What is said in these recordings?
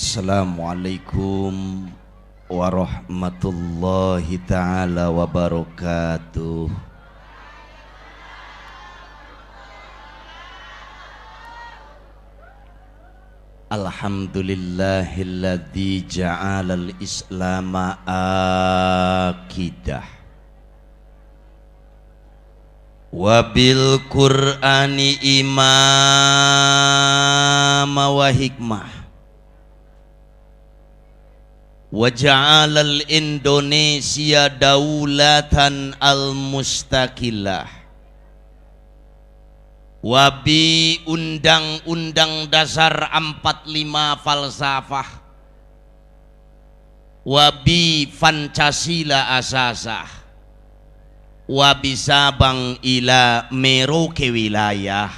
Assalamualaikum warahmatullahi ta'ala wabarakatuh. Alhamdulillahilladzi ja'alal islama akidah wabil qur'ani imama wa hikmah wa ja'alal Indonesia daulatan al-mustaqillah wabi undang-undang dasar 45 falsafah wabi Pancasila asasah wabi Sabang ila Merauke wilayah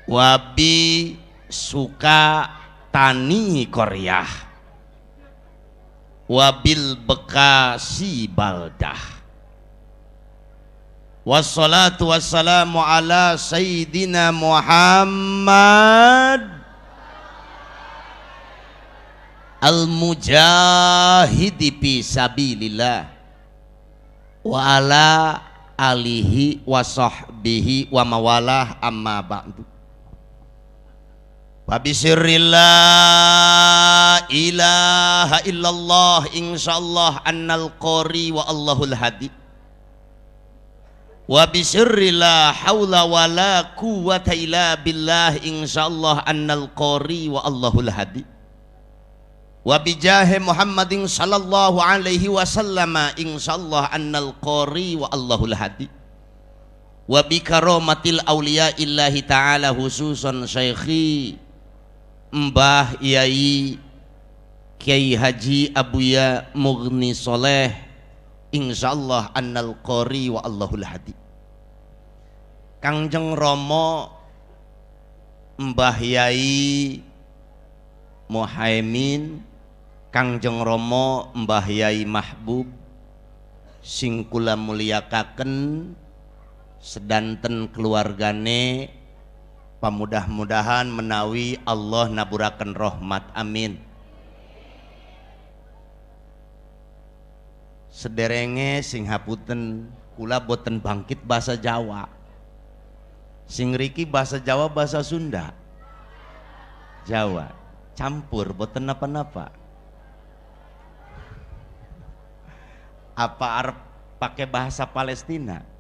wabi suka Tani Korea wabil Bekasi Baldah wassalatu wassalamu ala Sayyidina Muhammad al-mujahidi fi sabilillah wa ala alihi wa sahbihi wa mawalah amma ba'du. Wabisirrillah ilaha illallah insyaallah annal qori wa allahul hadi wabisirrillah hawla wa la quwwata illa billah insyaallah annal qori wa allahul hadi wabijahi Muhammadin sallallahu alaihi wasallam insyaallah annal qori wa allahul hadi wabikaromatil awliya illahi ta'ala khususan syekhi Mbah Yai Kiai Haji Abuya Mughni Soleh insyaallah annal qori wa allahul hadi. Kangjeng Romo Mbah Yai Muhaimin, Kangjeng Romo Mbah Yai Mahbub sing kula mulyakaken sedanten keluargane pamudah-mudahan menawi Allah naburaken rahmat amin. Sederenge sing hapunten kula boten bangkit bahasa Jawa, sing riki bahasa Jawa bahasa Sunda Jawa campur boten napa-napa. Apa arep pakai bahasa Palestina?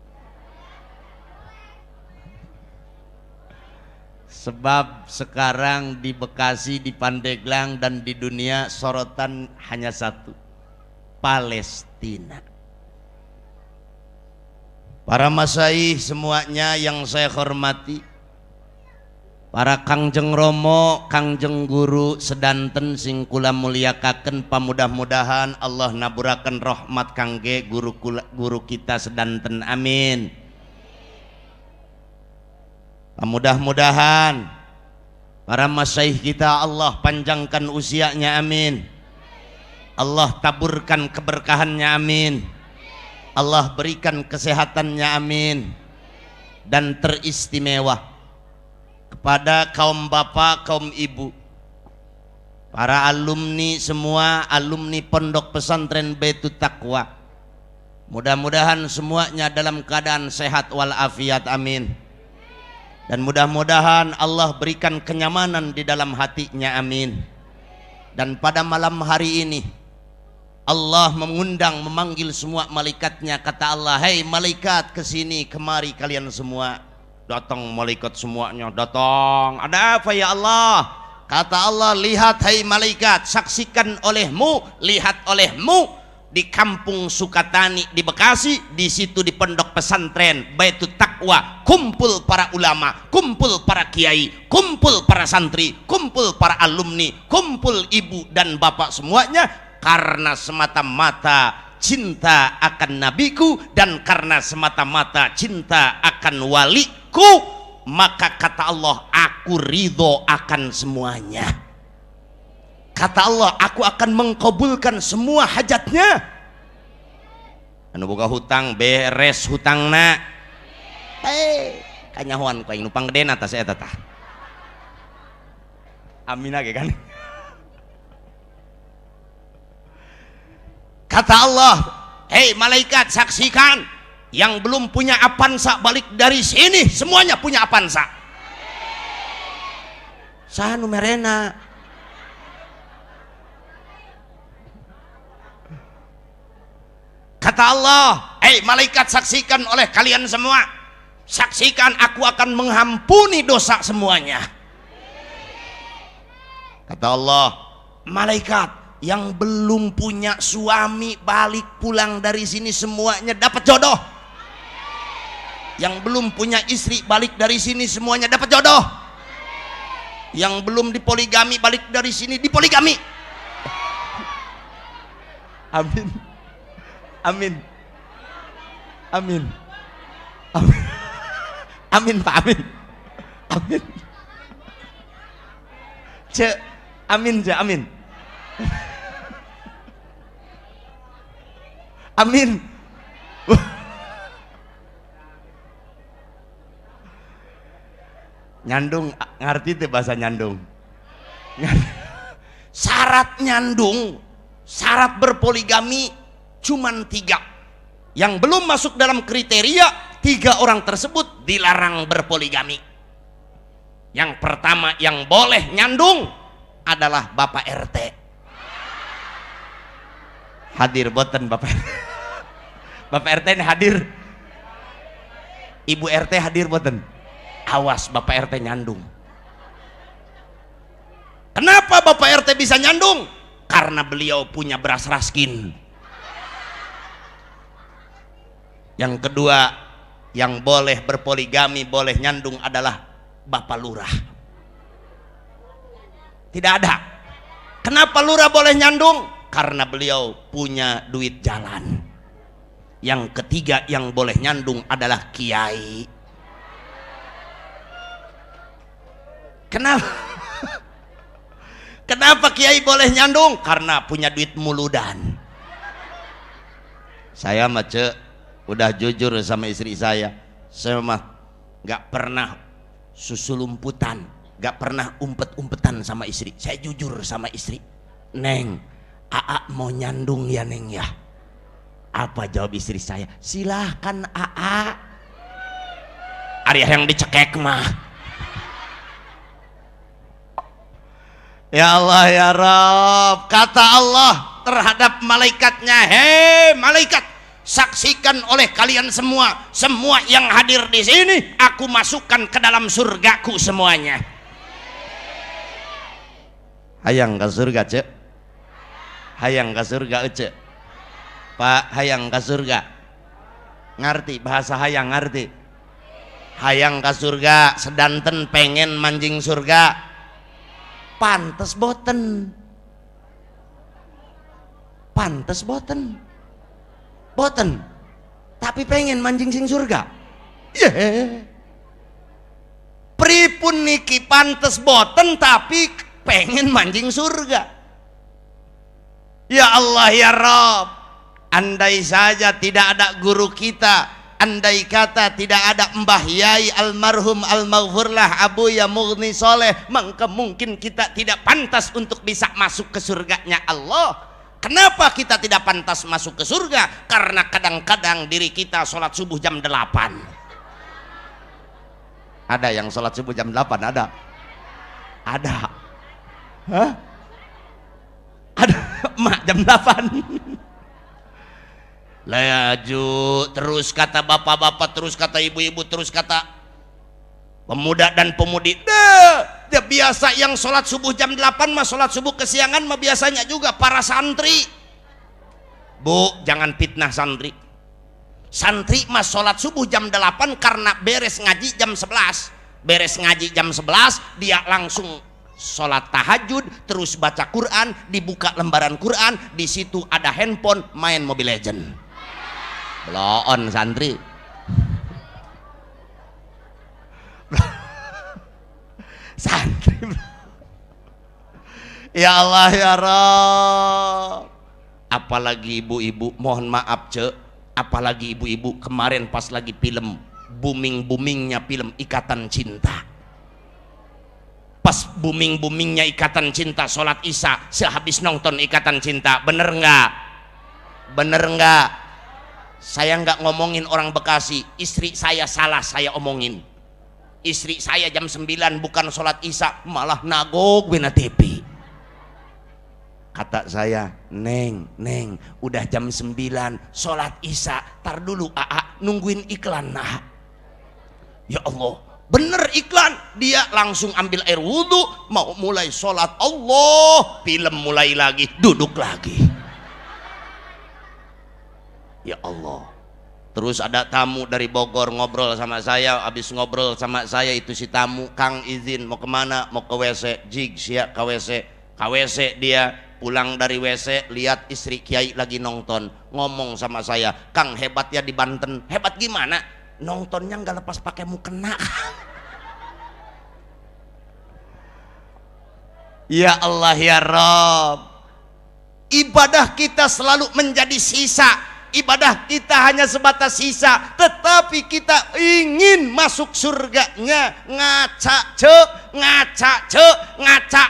Sebab sekarang di Bekasi, di Pandeglang dan di dunia sorotan hanya satu, Palestina. Para masyayikh semuanya yang saya hormati, para kangjeng Romo, kangjeng guru sedanten sing kula mulyakaken, pamudah-mudahan Allah naburaken rahmat kangge guru kita sedanten amin. Mudah-mudahan para masyayikh kita Allah panjangkan usianya amin. Allah taburkan keberkahannya amin. Allah berikan kesehatannya amin. Dan teristimewa kepada kaum bapak, kaum ibu, para alumni semua, alumni Pondok Pesantren Baitul Taqwa, mudah-mudahan semuanya dalam keadaan sehat walafiat amin. Dan mudah-mudahan Allah berikan kenyamanan di dalam hatinya amin. Dan pada malam hari ini Allah mengundang, memanggil semua malaikatnya. Kata Allah, hei malaikat kesini kemari kalian semua. Datang malaikat semuanya, datang. Ada apa ya Allah? Kata Allah, lihat hai malaikat, saksikan olehmu, lihat olehmu di kampung Sukatani di Bekasi, di situ di Pondok Pesantren Baitul Taqwa, kumpul para ulama, kumpul para kiai, kumpul para santri, kumpul para alumni, kumpul ibu dan bapak semuanya karena semata-mata cinta akan nabiku dan karena semata-mata cinta akan waliku, maka kata Allah, aku ridho akan semuanya. Kata Allah, aku akan mengkabulkan semua hajatnya. Anu boga hutang beres hutangna. Kanyahoan ku aing nu panggedena tah saya tah. Amin aja kan. Kata Allah, hei malaikat saksikan, yang belum punya Avanza balik dari sini, semuanya punya Avanza. Saha nu merena? Kata Allah, hei malaikat saksikan oleh kalian semua, saksikan aku akan mengampuni dosa semuanya. Kata Allah, malaikat yang belum punya suami balik pulang dari sini semuanya dapat jodoh. Yang belum punya istri balik dari sini semuanya dapat jodoh. Yang belum dipoligami balik dari sini dipoligami. Amin. Amin. Amin. Amin. Amin Pak, amin. Amin. Cek, amin cek, amin. Amin. Nyandung, ngerti tuh bahasa nyandung? Syarat nyandung, syarat berpoligami cuman 3. Yang belum masuk dalam kriteria 3 orang tersebut dilarang berpoligami. Yang pertama yang boleh nyandung adalah Bapak RT. Hadir boten Bapak. Bapak RT ini hadir. Ibu RT hadir boten. Awas Bapak RT nyandung. Kenapa Bapak RT bisa nyandung? Karena beliau punya beras raskin. Yang kedua yang boleh berpoligami, boleh nyandung adalah Bapak Lurah. Tidak ada. Kenapa Lurah boleh nyandung? Karena beliau punya duit jalan. Yang ketiga yang boleh nyandung adalah Kiai. Kenapa? Kenapa Kiai boleh nyandung? Karena punya duit muludan. Saya mah cek, udah jujur sama istri saya mah nggak pernah susulumputan, nggak pernah umpet-umpetan sama istri. Saya jujur sama istri. Neng, Aa mau nyandung ya Neng ya? Apa jawab istri saya? Silahkan Aa. Ari yang dicekek mah. Ya Allah ya Rabb, kata Allah terhadap malaikatnya, hei malaikat, saksikan oleh kalian semua, semua yang hadir di sini aku masukkan ke dalam surgaku semuanya. Hayang ke surga cek, hayang ke surga cek, Pak hayang ke surga, ngerti bahasa hayang ngerti? Hayang ke surga, sedanten pengen manjing surga. Pantes boten, pantes boten, boten, tapi pengen manjing sing surga. Yeah. Pripun niki pantes boten tapi pengen manjing surga. Ya Allah ya Rabb, andai saja tidak ada guru kita, andai kata tidak ada Mbah Yai almarhum almaghfurlah Abu Ya Mughni Soleh, maka mungkin kita tidak pantas untuk bisa masuk ke surganya Allah. Kenapa kita tidak pantas masuk ke surga? Karena kadang-kadang diri kita sholat subuh jam 8. Ada yang sholat subuh jam 8? Ada? Ada? Hah? Ada? Mak jam 8. Laju terus kata bapak-bapak, terus kata ibu-ibu, terus kata pemuda dan pemudi. Dia biasa yang sholat subuh jam 8 mah sholat subuh kesiangan mah biasanya juga para santri. Bu, jangan fitnah santri. Santri mah sholat subuh jam 8 karena beres ngaji jam 11. Beres ngaji jam 11 dia langsung sholat tahajud, terus baca Quran, dibuka lembaran Quran, di situ ada handphone, main Mobile Legend. Bloon santri. Santri. Ya Allah ya Rabb. Apalagi ibu-ibu, mohon maaf cek, apalagi ibu-ibu kemarin pas lagi film booming-boomingnya film Ikatan Cinta. pas booming-boomingnya Ikatan Cinta sholat isya sehabis nonton Ikatan Cinta, bener nggak? Bener nggak? Saya nggak ngomongin orang Bekasi, istri saya salah saya omongin. Istri saya jam 9 bukan sholat isya malah nagog bina TV. Kata saya, neng udah jam 9 sholat isya, tar dulu aa nungguin iklan. Nah ya Allah, bener iklan. Dia langsung ambil air wudhu mau mulai sholat, Allah film mulai lagi, duduk lagi. Ya Allah. Terus ada tamu dari Bogor ngobrol sama saya. Habis ngobrol sama saya itu si tamu, Kang izin mau kemana? Mau ke WC. Jig siap ke WC. Ke WC dia pulang dari WC lihat istri Kiai lagi nonton, ngomong sama saya, Kang hebat ya di Banten. Hebat gimana? Nontonnya nggak lepas pakai mukena. Ya Allah ya Rabb, ibadah kita selalu menjadi sisa. Ibadah kita hanya sebatas sisa, tetapi kita ingin masuk surganya. Ngaca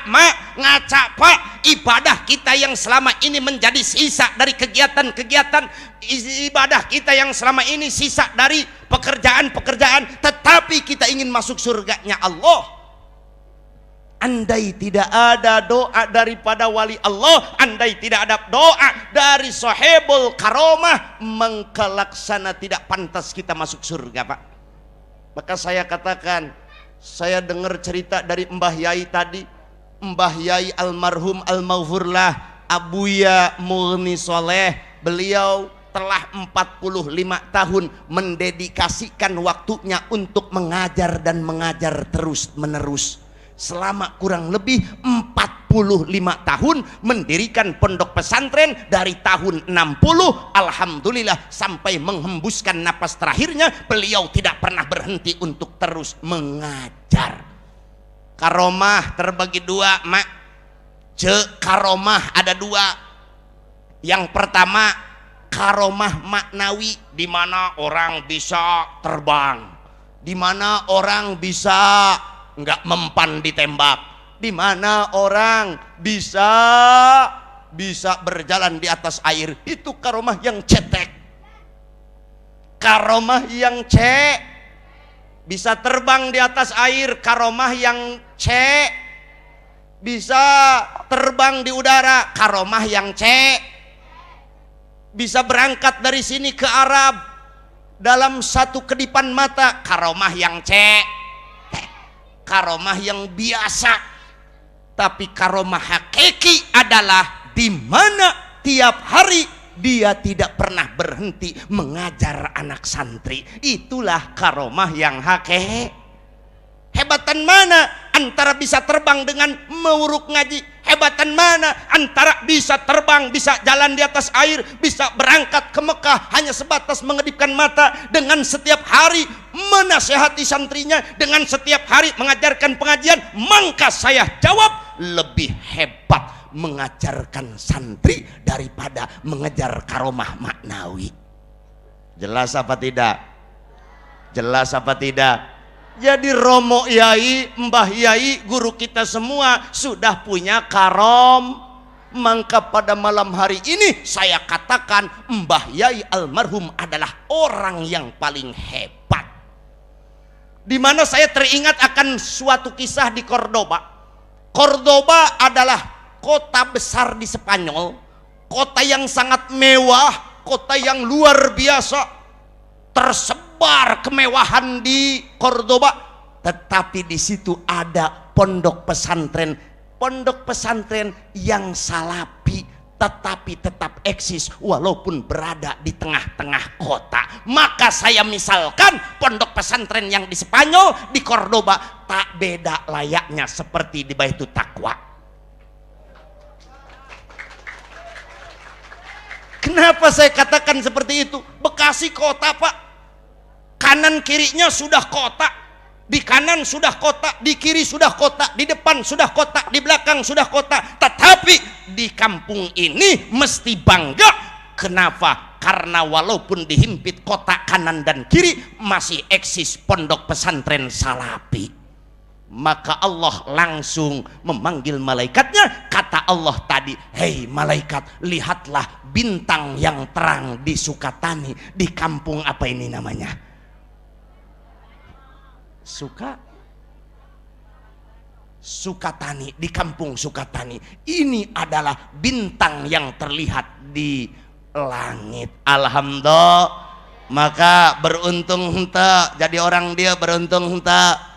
mak, ngaca pak. Ibadah kita yang selama ini menjadi sisa dari kegiatan-kegiatan ibadah kita yang selama ini sisa dari pekerjaan-pekerjaan, tetapi kita ingin masuk surganya Allah. Andai tidak ada doa daripada wali Allah, andai tidak ada doa dari sahibul karomah, mengkalaksana tidak pantas kita masuk surga, Pak. Maka saya katakan, saya dengar cerita dari Mbah Yai tadi, Mbah Yai almarhum almaghfurlah Abuya Murni Soleh. Beliau telah 45 tahun mendedikasikan waktunya untuk mengajar dan mengajar terus menerus. Selama kurang lebih 45 tahun mendirikan pondok pesantren dari tahun 60, alhamdulillah sampai menghembuskan napas terakhirnya beliau tidak pernah berhenti untuk terus mengajar. Karomah terbagi dua, mak. Karomah ada dua. Yang pertama karomah maknawi, di mana orang bisa terbang, di mana orang bisa nggak mempan ditembak, di mana orang bisa berjalan di atas air. Itu karomah yang cetek. Karomah yang bisa terbang di atas air. Karomah yang bisa terbang di udara. Karomah yang bisa berangkat dari sini ke Arab dalam satu kedipan mata. Karomah yang karomah yang biasa. Tapi karomah hakiki adalah di mana tiap hari dia tidak pernah berhenti mengajar anak santri. Itulah karomah yang hakiki. Hebatan mana antara bisa terbang dengan menguruk ngaji? Hebatan mana antara bisa terbang, bisa jalan di atas air, bisa berangkat ke Mekah hanya sebatas mengedipkan mata, dengan setiap hari menasehati santrinya, dengan setiap hari mengajarkan pengajian? Maka saya jawab, lebih hebat mengajarkan santri daripada mengejar karomah maknawi. Jelas apa tidak? Jelas apa tidak? Jadi Romo Yai, Mbah Yai, guru kita semua sudah punya maka pada malam hari ini saya katakan Mbah Yai almarhum adalah orang yang paling hebat. Di mana saya teringat akan suatu kisah di Cordoba. Cordoba adalah kota besar di Spanyol, kota yang sangat mewah, kota yang luar biasa. Tersebar kemewahan di Cordoba, tetapi di situ ada pondok pesantren yang salapi, tetapi tetap eksis walaupun berada di tengah-tengah kota. Maka saya misalkan pondok pesantren yang di Spanyol, di Cordoba, tak beda layaknya seperti di Baitul Taqwa. Kenapa saya katakan seperti itu? Bekasi kota, Pak. Kanan kirinya sudah kota. Di kanan sudah kota, di kiri sudah kota, di depan sudah kota, di belakang sudah kota. Tetapi di kampung ini mesti bangga. Kenapa? Karena walaupun dihimpit kota kanan dan kiri, masih eksis pondok pesantren salapi. maka Allah langsung memanggil malaikatnya. Kata Allah tadi, hei malaikat, lihatlah bintang yang terang di Sukatani, di kampung apa ini namanya, Sukatani, di kampung Sukatani. Ini adalah bintang yang terlihat di langit. Alhamdulillah. Maka beruntung henta jadi orang dia, beruntung henta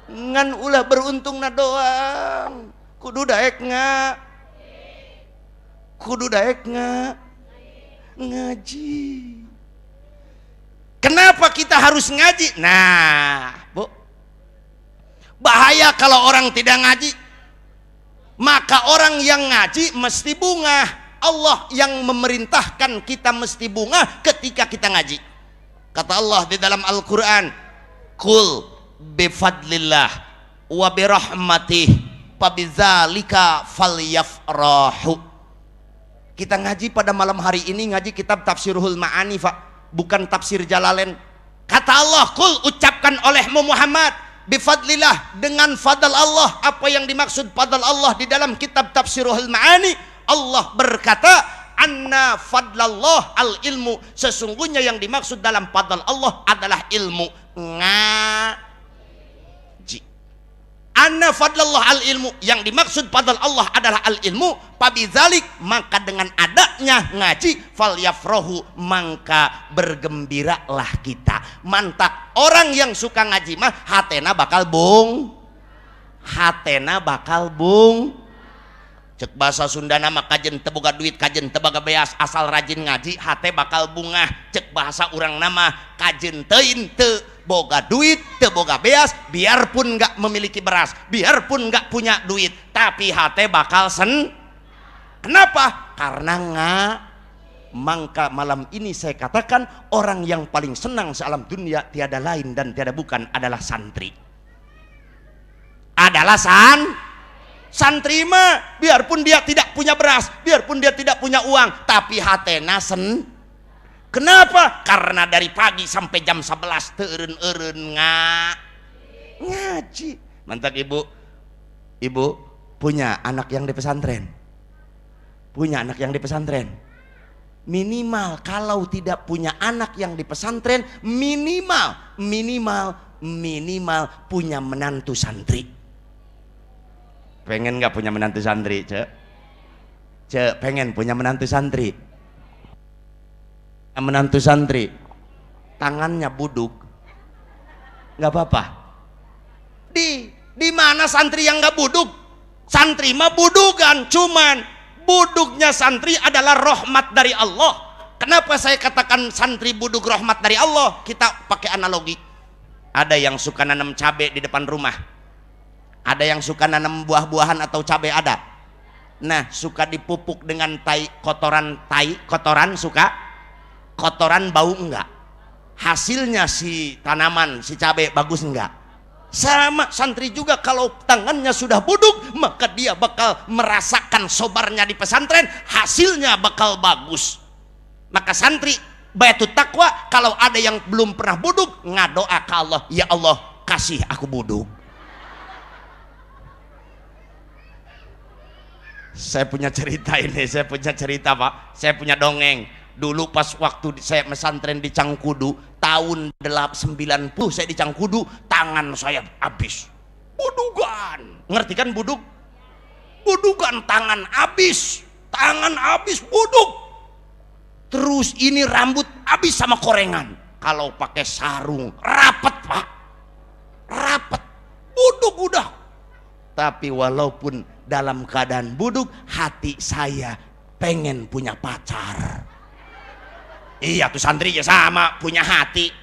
ngan ulah beruntung na doang, kudu daek ngaji. Kenapa kita harus ngaji? Nah Bu, bahaya kalau orang tidak ngaji. Maka orang yang ngaji mesti bunga. Allah yang memerintahkan kita mesti bunga ketika kita ngaji. Kata Allah di dalam Al-Quran, Qul bifadlillah wa birahmatih fabidzalika falyafrahu. Kita ngaji pada malam hari ini, ngaji kitab Tafsirul Ma'ani, bukan tafsir Jalalain. Kata Allah, Qul, ucapkan olehmu Muhammad, bifadlillah, dengan fadl Allah. Apa yang dimaksud fadl Allah di dalam kitab Tafsirul Ma'ani? Allah berkata, anna fadlallah al ilmu, sesungguhnya yang dimaksud dalam fadl Allah adalah ilmu ngaji. Anna fadlallah al ilmu, yang dimaksud fadl Allah adalah al ilmu. Pabidzalik, maka dengan adanya ngaji, falyafrahu, maka bergembiralah kita. Mantap, orang yang suka ngaji mah hatena bakal bung. Cek bahasa Sunda nama kajen teboga duit, kajen tebaga beas, asal rajin ngaji hate bakal bungah. Cek bahasa orang nama kajen tein te boga duit, te boga beas, biarpun nggak memiliki beras, biarpun nggak punya duit, tapi hate bakal Kenapa? Karena maka malam ini saya katakan, orang yang paling senang sealam dunia tiada lain dan tiada bukan adalah santri. Santri mah biarpun dia tidak punya beras, biarpun dia tidak punya uang, tapi hatena Kenapa? Karena dari pagi sampai jam 11 teureun-eureun ngaji. Mantap ibu punya anak yang di pesantren, minimal kalau tidak punya anak yang di pesantren, minimal punya menantu santri. Pengen nggak punya menantu santri, Cek? Pengen punya menantu santri. Menantu santri tangannya buduk, nggak apa-apa. Di mana santri yang nggak buduk? Santri mah budukan, cuman buduknya santri adalah rahmat dari Allah. Kenapa saya katakan santri buduk rahmat dari Allah? Kita pakai analogi. Ada yang suka nanam cabai di depan rumah. Ada yang suka nanam buah-buahan atau cabai, ada. Nah, suka dipupuk dengan kotoran bau enggak? Hasilnya si tanaman, si cabai bagus enggak? Sama santri juga, kalau tangannya sudah buduk, maka dia bakal merasakan sobarnya di pesantren, hasilnya bakal bagus. Maka santri bayatut takwa, kalau ada yang belum pernah buduk, ngadoa ke Allah, ya Allah kasih aku buduk. Saya punya cerita Pak, saya punya dongeng. Dulu pas waktu saya pesantren di Cangkudu tahun 90, saya di Cangkudu, tangan saya habis budukan. Ngerti kan buduk? Budukan, tangan habis buduk. Terus ini rambut habis sama korengan. Kalau pakai sarung rapet Pak, buduk udah. Tapi walaupun dalam keadaan buduk, hati saya pengen punya pacar. Iya tuh santri ya sama, punya hati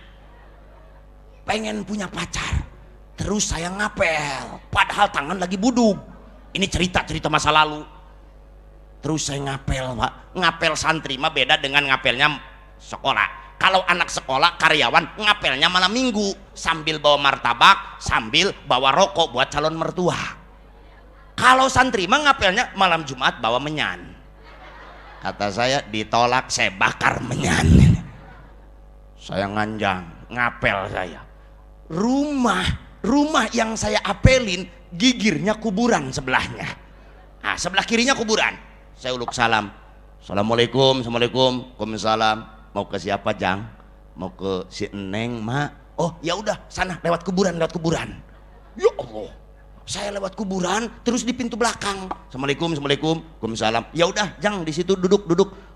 pengen punya pacar. Terus saya ngapel, padahal tangan lagi buduk. Ini cerita masa lalu. Terus saya ngapel Pak. Ngapel santri mah beda dengan ngapelnya sekolah. Kalau anak sekolah karyawan ngapelnya malam minggu, sambil bawa martabak, sambil bawa rokok buat calon mertua. Kalau santri mah ngapelnya malam Jumat bawa menyan. Kata saya ditolak, saya bakar menyan. Saya nganjang ngapel saya. rumah yang saya apelin gigirnya kuburan sebelahnya. Nah, sebelah kirinya kuburan. Saya uluk salam. Assalamualaikum, assalamualaikum, waalaikumsalam. Mau ke siapa, Jang? Mau ke si Eneng, Mak. Oh, ya udah, sana lewat kuburan, lewat kuburan. Ya Allah. Saya lewat kuburan terus di pintu belakang. Assalamualaikum, assalamualaikum, waalaikumsalam. Ya udah, Jang, di situ duduk.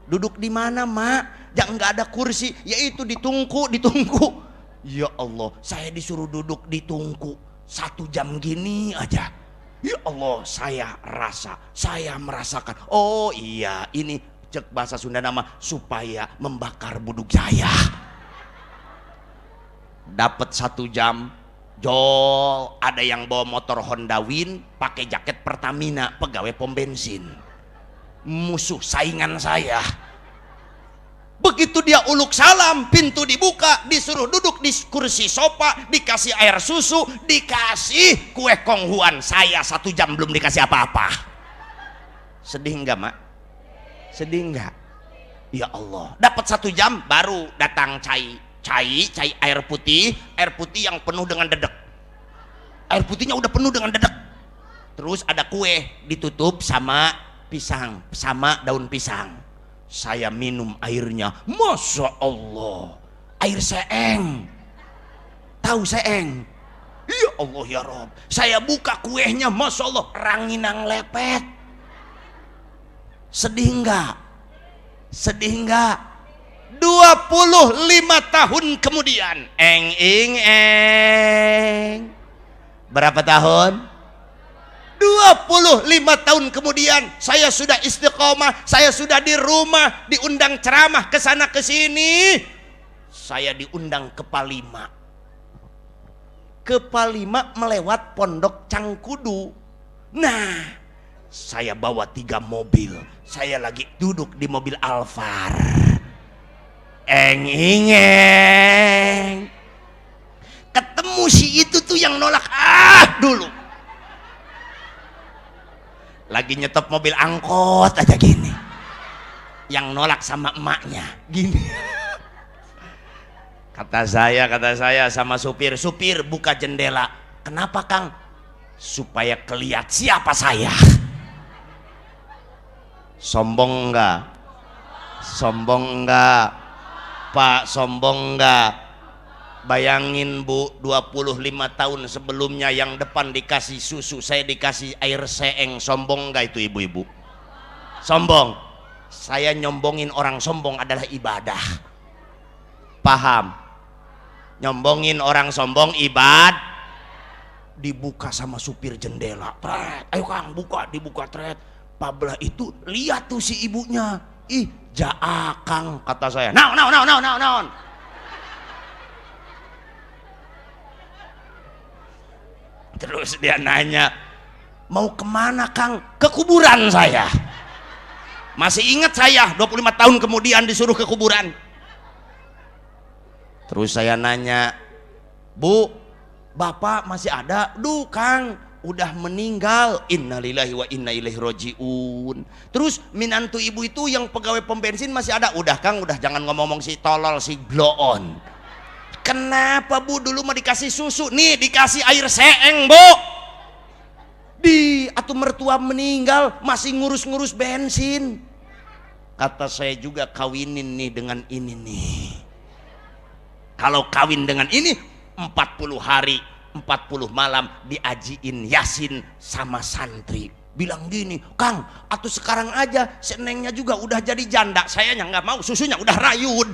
Duduk di mana, Mak? Jang, nggak ada kursi, yaitu ditungku. Ya Allah, saya disuruh duduk di tungku 1 jam gini aja. Ya Allah, saya merasakan. Oh iya, ini cek bahasa Sunda nama supaya membakar buduk saya. Dapat 1 jam, jol, ada yang bawa motor Honda Win, pakai jaket Pertamina, pegawai pom bensin. Musuh saingan saya. Begitu dia uluk salam, pintu dibuka, disuruh duduk di kursi sofa, dikasih air susu, dikasih kue konghuan. Saya 1 jam belum dikasih apa-apa. Sedih enggak, Mak? Sedih enggak? Ya Allah, dapat 1 jam baru datang cai air putih yang penuh dengan dedek. Air putihnya udah penuh dengan dedek. Terus ada kue ditutup sama pisang, sama daun pisang. Saya minum airnya, Masya Allah, air seeng. Tahu seeng? Ya Allah ya Rob. Saya buka kuehnya, Masya Allah, ranginang lepet. Sedih enggak? Sedih enggak? 25 tahun kemudian, berapa tahun? 25 tahun kemudian saya sudah istiqomah, saya sudah di rumah, diundang ceramah ke sana ke sini. Saya diundang ke Palima. Ke Palima melewat Pondok Cangkudu. Nah, saya bawa 3 mobil. Saya lagi duduk di mobil Alphard. Ketemu si itu tuh yang nolak dulu. Lagi nyetop mobil angkot aja gini, yang nolak sama emaknya gini. Kata saya sama supir buka jendela. Kenapa, Kang? Supaya kelihatan siapa saya. Sombong enggak? Sombong enggak, Pak? Sombong enggak? Bayangin Bu, 25 tahun sebelumnya yang depan dikasih susu, saya dikasih air seeng. Sombong enggak itu ibu-ibu? Sombong. Saya nyombongin orang sombong adalah ibadah. Paham? Nyombongin orang sombong dibuka sama supir jendela. Tret, ayo Kang, buka, dibuka tret. Pabelah itu lihat tuh si ibunya. Ih, Kang, kata saya. Naon. Terus dia nanya, mau kemana Kang? Ke kuburan saya. Masih ingat saya 25 tahun kemudian disuruh ke kuburan. Terus saya nanya, Bu, Bapak masih ada? Duh Kang, udah meninggal. Innalillahi wa inna ilaihi rojiun. Terus minantu ibu itu yang pegawai pom bensin masih ada? Udah Kang, udah, jangan ngomong si tolol, si blow on. Kenapa Bu? Dulu mah dikasih susu, nih dikasih air seeng Bu. Atuh mertua meninggal masih ngurus-ngurus bensin. Kata saya juga, kawinin nih dengan ini nih. Kalau kawin dengan ini 40 hari 40 malam diajiin Yasin sama santri. Bilang gini, Kang, atuh sekarang aja senengnya juga udah jadi janda. Sayanya nggak mau, susunya udah rayun.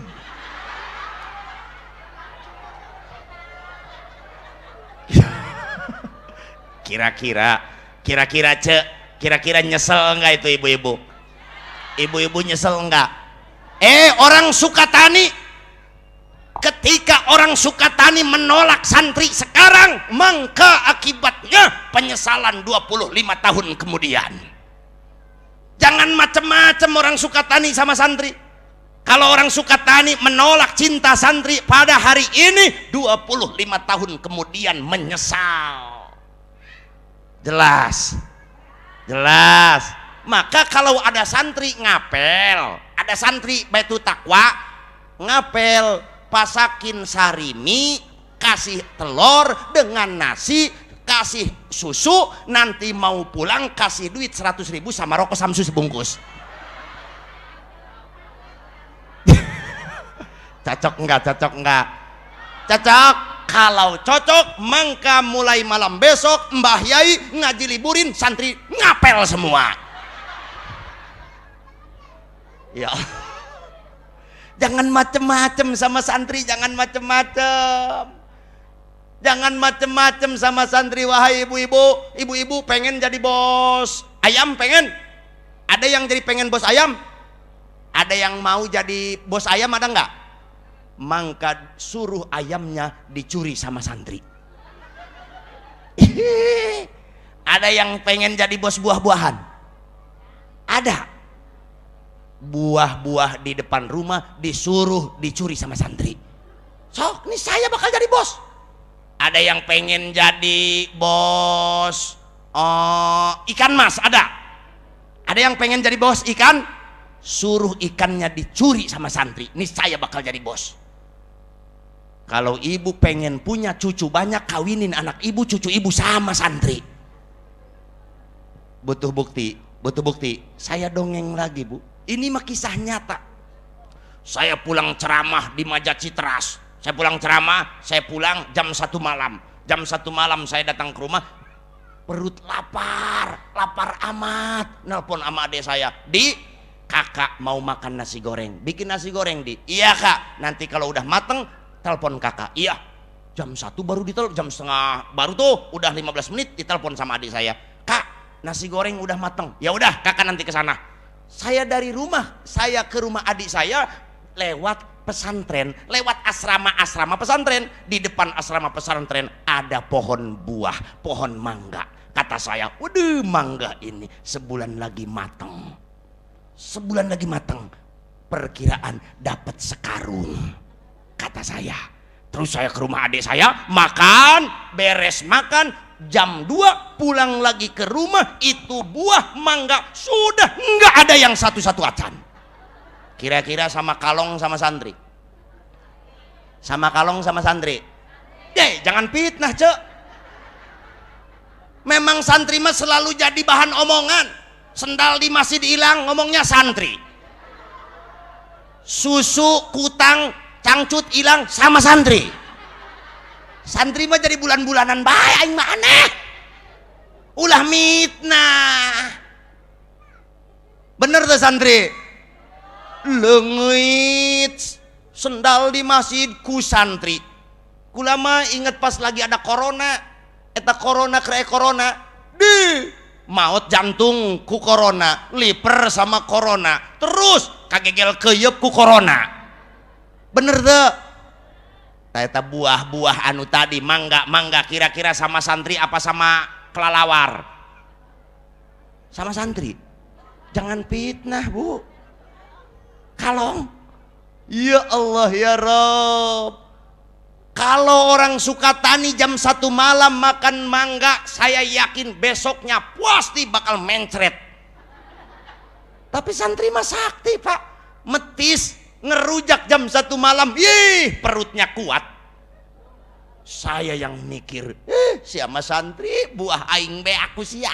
Kira-kira nyesel enggak itu ibu-ibu? Ibu-ibu nyesel enggak? Orang Sukatani, ketika orang Sukatani menolak santri sekarang, maka akibatnya penyesalan 25 tahun kemudian. Jangan macam-macam orang Sukatani sama santri. Kalau orang Sukatani menolak cinta santri pada hari ini, 25 tahun kemudian menyesal. Jelas. Maka kalau ada santri ngapel, ada santri Baitul Taqwa ngapel, pasakin sarimi kasih telur dengan nasi, kasih susu, nanti mau pulang kasih duit 100.000 sama rokok Samsu sebungkus. Cocok enggak? Cocok enggak? Cocok. Kalau cocok, maka mulai malam besok Mbah Yai ngaji liburin, santri ngapel semua. Ya, jangan macem-macem sama santri, jangan macem-macem. Jangan macem-macem sama santri, wahai ibu-ibu. Ibu-ibu pengen jadi bos ayam, pengen? Ada yang jadi pengen bos ayam? Ada yang mau jadi bos ayam, ada enggak? Maka suruh ayamnya dicuri sama santri. Ada yang pengen jadi bos buah-buahan? Ada. Buah-buah di depan rumah disuruh dicuri sama santri. Sok, nih saya bakal jadi bos. Ada yang pengen jadi bos ikan mas? Ada. Ada yang pengen jadi bos ikan? Suruh ikannya dicuri sama santri. Nih saya bakal jadi bos. Kalau ibu pengen punya cucu banyak, kawinin anak ibu, cucu ibu sama santri. Butuh bukti, butuh bukti. Saya dongeng lagi, Bu. Ini mah kisah nyata. Saya pulang ceramah di Majacitras. Saya pulang ceramah, saya pulang jam 1 malam. Jam 1 malam saya datang ke rumah, perut lapar, lapar amat. Nelpon sama adik saya, "Di, kakak mau makan nasi goreng. Bikin nasi goreng, Di." "Iya, Kak. Nanti kalau udah mateng telepon kakak." "Iya." Jam 1 baru ditelepon, jam setengah baru tuh, udah 15 menit ditelepon sama adik saya, "Kak, nasi goreng udah mateng." "Ya udah, kakak nanti ke sana." Saya dari rumah, saya ke rumah adik saya lewat pesantren, lewat asrama pesantren. Di depan asrama pesantren ada pohon buah, pohon mangga. Kata saya, "Waduh, mangga ini sebulan lagi mateng. Sebulan lagi mateng, perkiraan dapat sekarung," kata saya. Terus saya ke rumah adik saya, makan, beres makan, jam 2 pulang lagi ke rumah, itu buah mangga sudah nggak ada yang satu-satu acan. Kira-kira sama kalong sama santri? Sama kalong sama santri? Jangan fitnah, Cek. Memang santri mah selalu jadi bahan omongan. Sendal di masjid hilang, ngomongnya santri. Susu, kutang, cangcut hilang, sama santri. Santri mah jadi bulan-bulanan bae aing mah aneh. Ulah mitnah. Bener tuh santri? Leungit sendal di masjid ku santri. Kula mah inget pas lagi ada corona, eta corona kere corona. Di maut jantung ku corona, liver sama corona, terus kagegel keyep ku corona. Bener tuh? Eta buah-buah anu tadi mangga kira-kira sama santri apa sama kelalawar? Sama santri. Jangan fitnah, Bu. Kalong. Ya Allah ya Rabb. Kalau orang Sukatani jam 1 malam makan mangga, saya yakin besoknya pasti bakal mencret. Tapi santri mah sakti, Pak. Metis ngerujak jam 1 malam, perutnya kuat. Saya yang mikir, si ama santri buah aing be aku sia.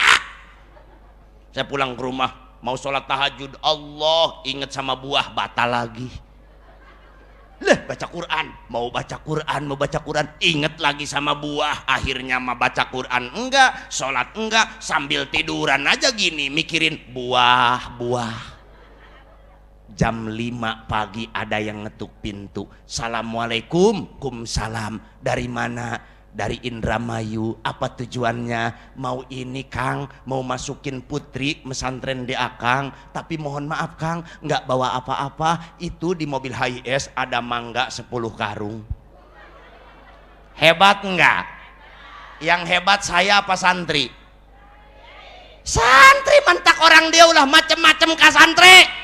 Saya pulang ke rumah, mau sholat tahajud, Allah inget sama buah, batal lagi. Baca Quran, mau baca Quran, inget lagi sama buah, akhirnya mah baca Quran enggak, sholat enggak, sambil tiduran aja gini mikirin buah. Jam 5 pagi ada yang ngetuk pintu. Assalamualaikum. Kumsalam. Dari mana? Dari Indramayu. Apa tujuannya? Mau ini Kang, mau masukin putri mesantren di Akang, tapi mohon maaf Kang, nggak bawa apa-apa. Itu di mobil HiS ada mangga 10 karung. Hebat nggak? Yang hebat saya apa santri? Santri mentak orang dia ulah macem-macem ka santri.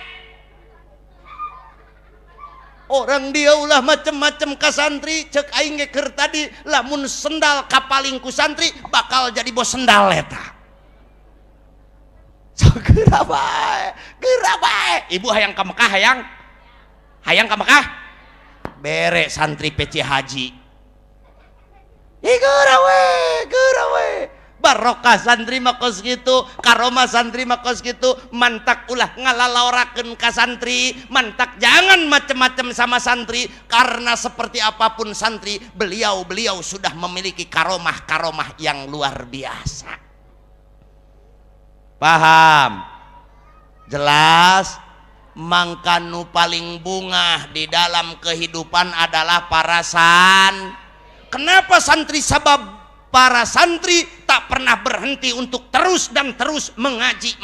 Orang dia ulah macem-macem ka santri, cek aing keur tadi lamun sendal kapaling ku santri bakal jadi bos sendal eta. So geura bae. Ibu hayang ka Mekah, hayang ka Mekah. Bere santri PC haji. Gurawe, gurawe. Barokah santri makos gitu, karomah santri makos gitu. Mantak ulah ngalalaurakeun ka santri, mantak jangan macem-macem sama santri, karena seperti apapun santri, beliau sudah memiliki karomah yang luar biasa. Paham? Jelas? Mangkanu paling bungah di dalam kehidupan adalah para Kenapa santri? Sebab para santri tak pernah berhenti untuk terus dan terus mengaji,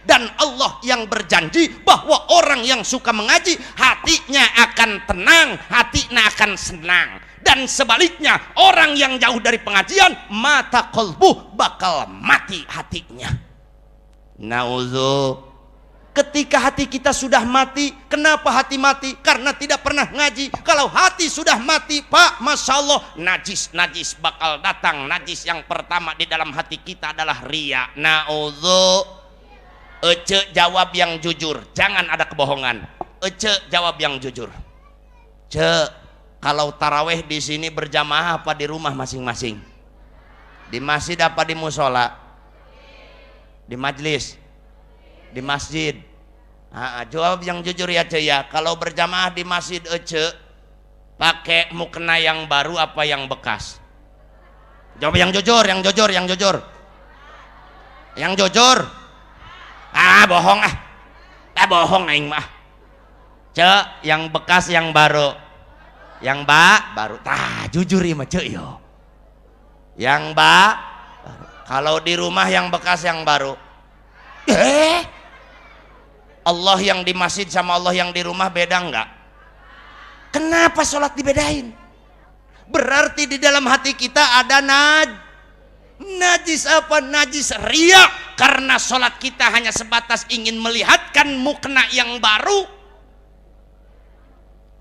dan Allah yang berjanji bahwa orang yang suka mengaji hatinya akan tenang, hatinya akan senang, dan sebaliknya orang yang jauh dari pengajian mata kolbu bakal mati hatinya. Nauzu. Ketika hati kita sudah mati, kenapa hati mati? Karena tidak pernah ngaji. Kalau hati sudah mati, Pak, Masya Allah, najis bakal datang. Najis yang pertama di dalam hati kita adalah riya. Na'udzu. Ece jawab yang jujur, jangan ada kebohongan. Ece jawab yang jujur. Kalau taraweh di sini berjamaah apa di rumah masing-masing? Di masjid apa di musola? Di majlis? Di masjid. Jawab yang jujur ya Ce ya. Kalau berjamaah di masjid Ece pakai mukena yang baru apa yang bekas? Jawab yang jujur, yang jujur. Yang jujur. Bohong bohong aing mah. Ce, yang bekas yang baru. Yang baru. Jujur ya mah Ce yo. Yang kalau di rumah yang bekas yang baru. Allah yang di masjid sama Allah yang di rumah beda enggak? Kenapa sholat dibedain? Berarti di dalam hati kita ada najis apa? Najis riya, karena sholat kita hanya sebatas ingin melihatkan mukena yang baru.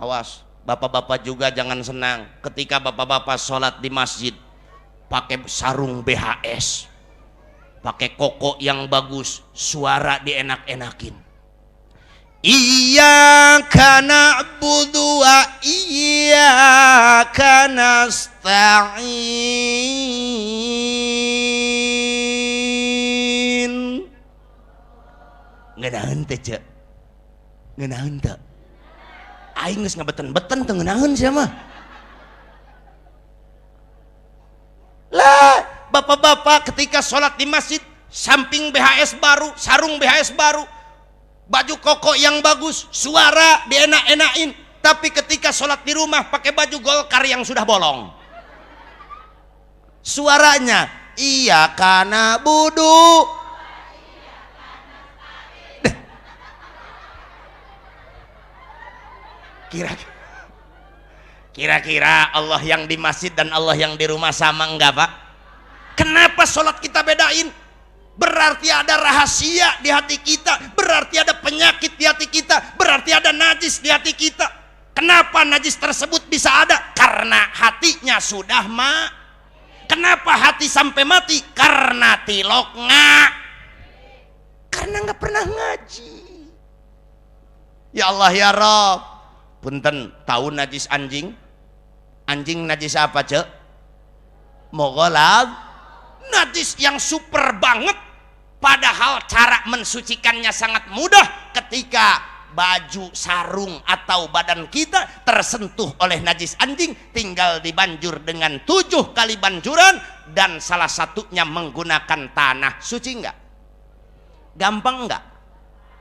Awas, bapak-bapak juga jangan senang ketika bapak-bapak sholat di masjid pakai sarung BHS, pakai koko yang bagus, suara dienak-enakin. Iyyaka na'budu wa iyyaka nasta'in. Ngeunaheun teh Ce? Ngeunaheun teh? Aing geus ngabeten-beten teu ngeunaheun sia mah. Lah, bapak-bapak ketika sholat di masjid, samping BHS baru, sarung BHS baru, baju koko yang bagus, suara dienak-enakin. Tapi ketika sholat di rumah pakai baju Golkar yang sudah bolong, suaranya iyyaka na'budu. Kira-kira Allah yang di masjid dan Allah yang di rumah sama enggak Pak? Kenapa sholat kita bedain? Berarti ada rahasia di hati kita, berarti ada penyakit di hati kita, berarti ada najis di hati kita. Kenapa najis tersebut bisa ada? Karena hatinya sudah Kenapa hati sampai mati? Karena tilok karena nggak pernah ngaji. Ya Allah ya Rabb, punten, tahu najis anjing? Anjing najis apa Ce? Mogolab. Najis yang super banget. Padahal cara mensucikannya sangat mudah. Ketika baju, sarung atau badan kita tersentuh oleh najis anjing, tinggal dibanjur dengan 7 kali banjuran, dan salah satunya menggunakan tanah. Suci enggak? Gampang enggak?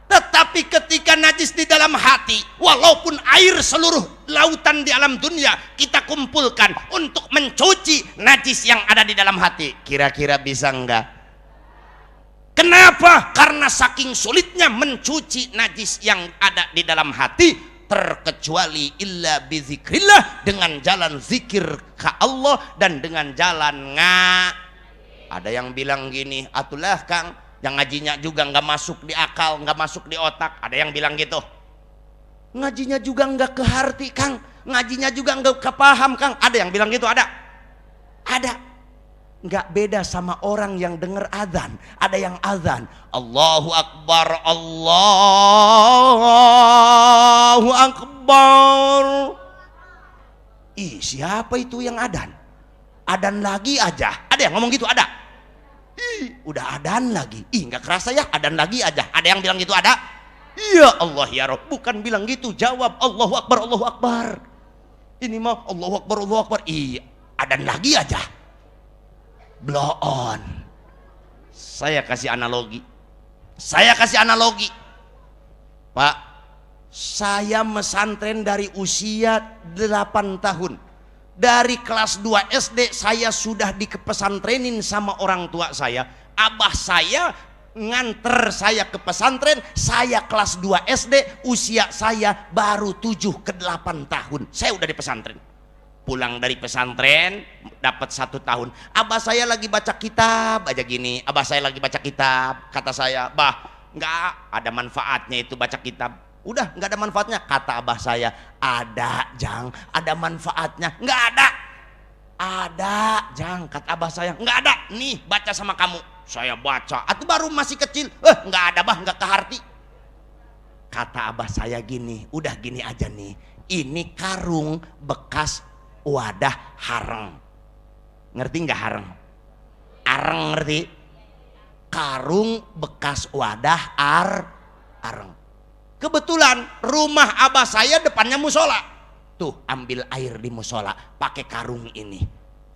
Tetapi ketika najis di dalam hati, walaupun air seluruh lautan di alam dunia kita kumpulkan untuk mencuci najis yang ada di dalam hati, kira-kira bisa enggak? Kenapa? Karena saking sulitnya mencuci najis yang ada di dalam hati, terkecuali illa bizikrillah, dengan jalan zikir ke Allah dan dengan jalan Ada yang bilang gini, atulah Kang, yang ngajinya juga nggak masuk di akal, nggak masuk di otak. Ada yang bilang gitu. Ngajinya juga nggak ke hati Kang, ngajinya juga nggak kepaham Kang. Ada yang bilang gitu, ada. Nggak beda sama orang yang dengar azan. Ada yang azan Allahu Akbar, Allahu Akbar. Siapa itu yang adzan? Adan lagi aja. Ada yang ngomong gitu? Ada? Ih, udah adan lagi. Ih, nggak kerasa ya, adan lagi aja. Ada yang bilang gitu? Ada? Ya Allah ya Rob, bukan bilang gitu, jawab Allahu Akbar, Allahu Akbar. Ini mah Allahu Akbar, Allahu Akbar. Iya, adan lagi aja. Blow on. Saya kasih analogi. Pak, saya mesantren dari usia 8 tahun. Dari kelas 2 SD saya sudah dikepesantrenin sama orang tua saya. Abah saya nganter saya ke pesantren, saya kelas 2 SD, usia saya baru 7 ke 8 tahun. Saya udah di pesantren. Pulang dari pesantren dapat 1 tahun. Abah saya lagi baca kitab aja gini. Abah saya lagi baca kitab. Kata saya, bah, nggak ada manfaatnya itu baca kitab. Udah nggak ada manfaatnya. Kata abah saya, ada Jang, ada manfaatnya. Nggak ada. Ada Jang, kata abah saya. Nggak ada. Nih baca sama kamu. Saya baca. Atau baru masih kecil. Nggak ada bah, nggak keharti. Kata abah saya gini, udah gini aja nih. Ini karung bekas wadah hareng. Ngerti nggak hareng? Areng ngerti? Karung bekas wadah areng. Kebetulan rumah abah saya depannya musola. Tuh ambil air di musola pakai karung ini.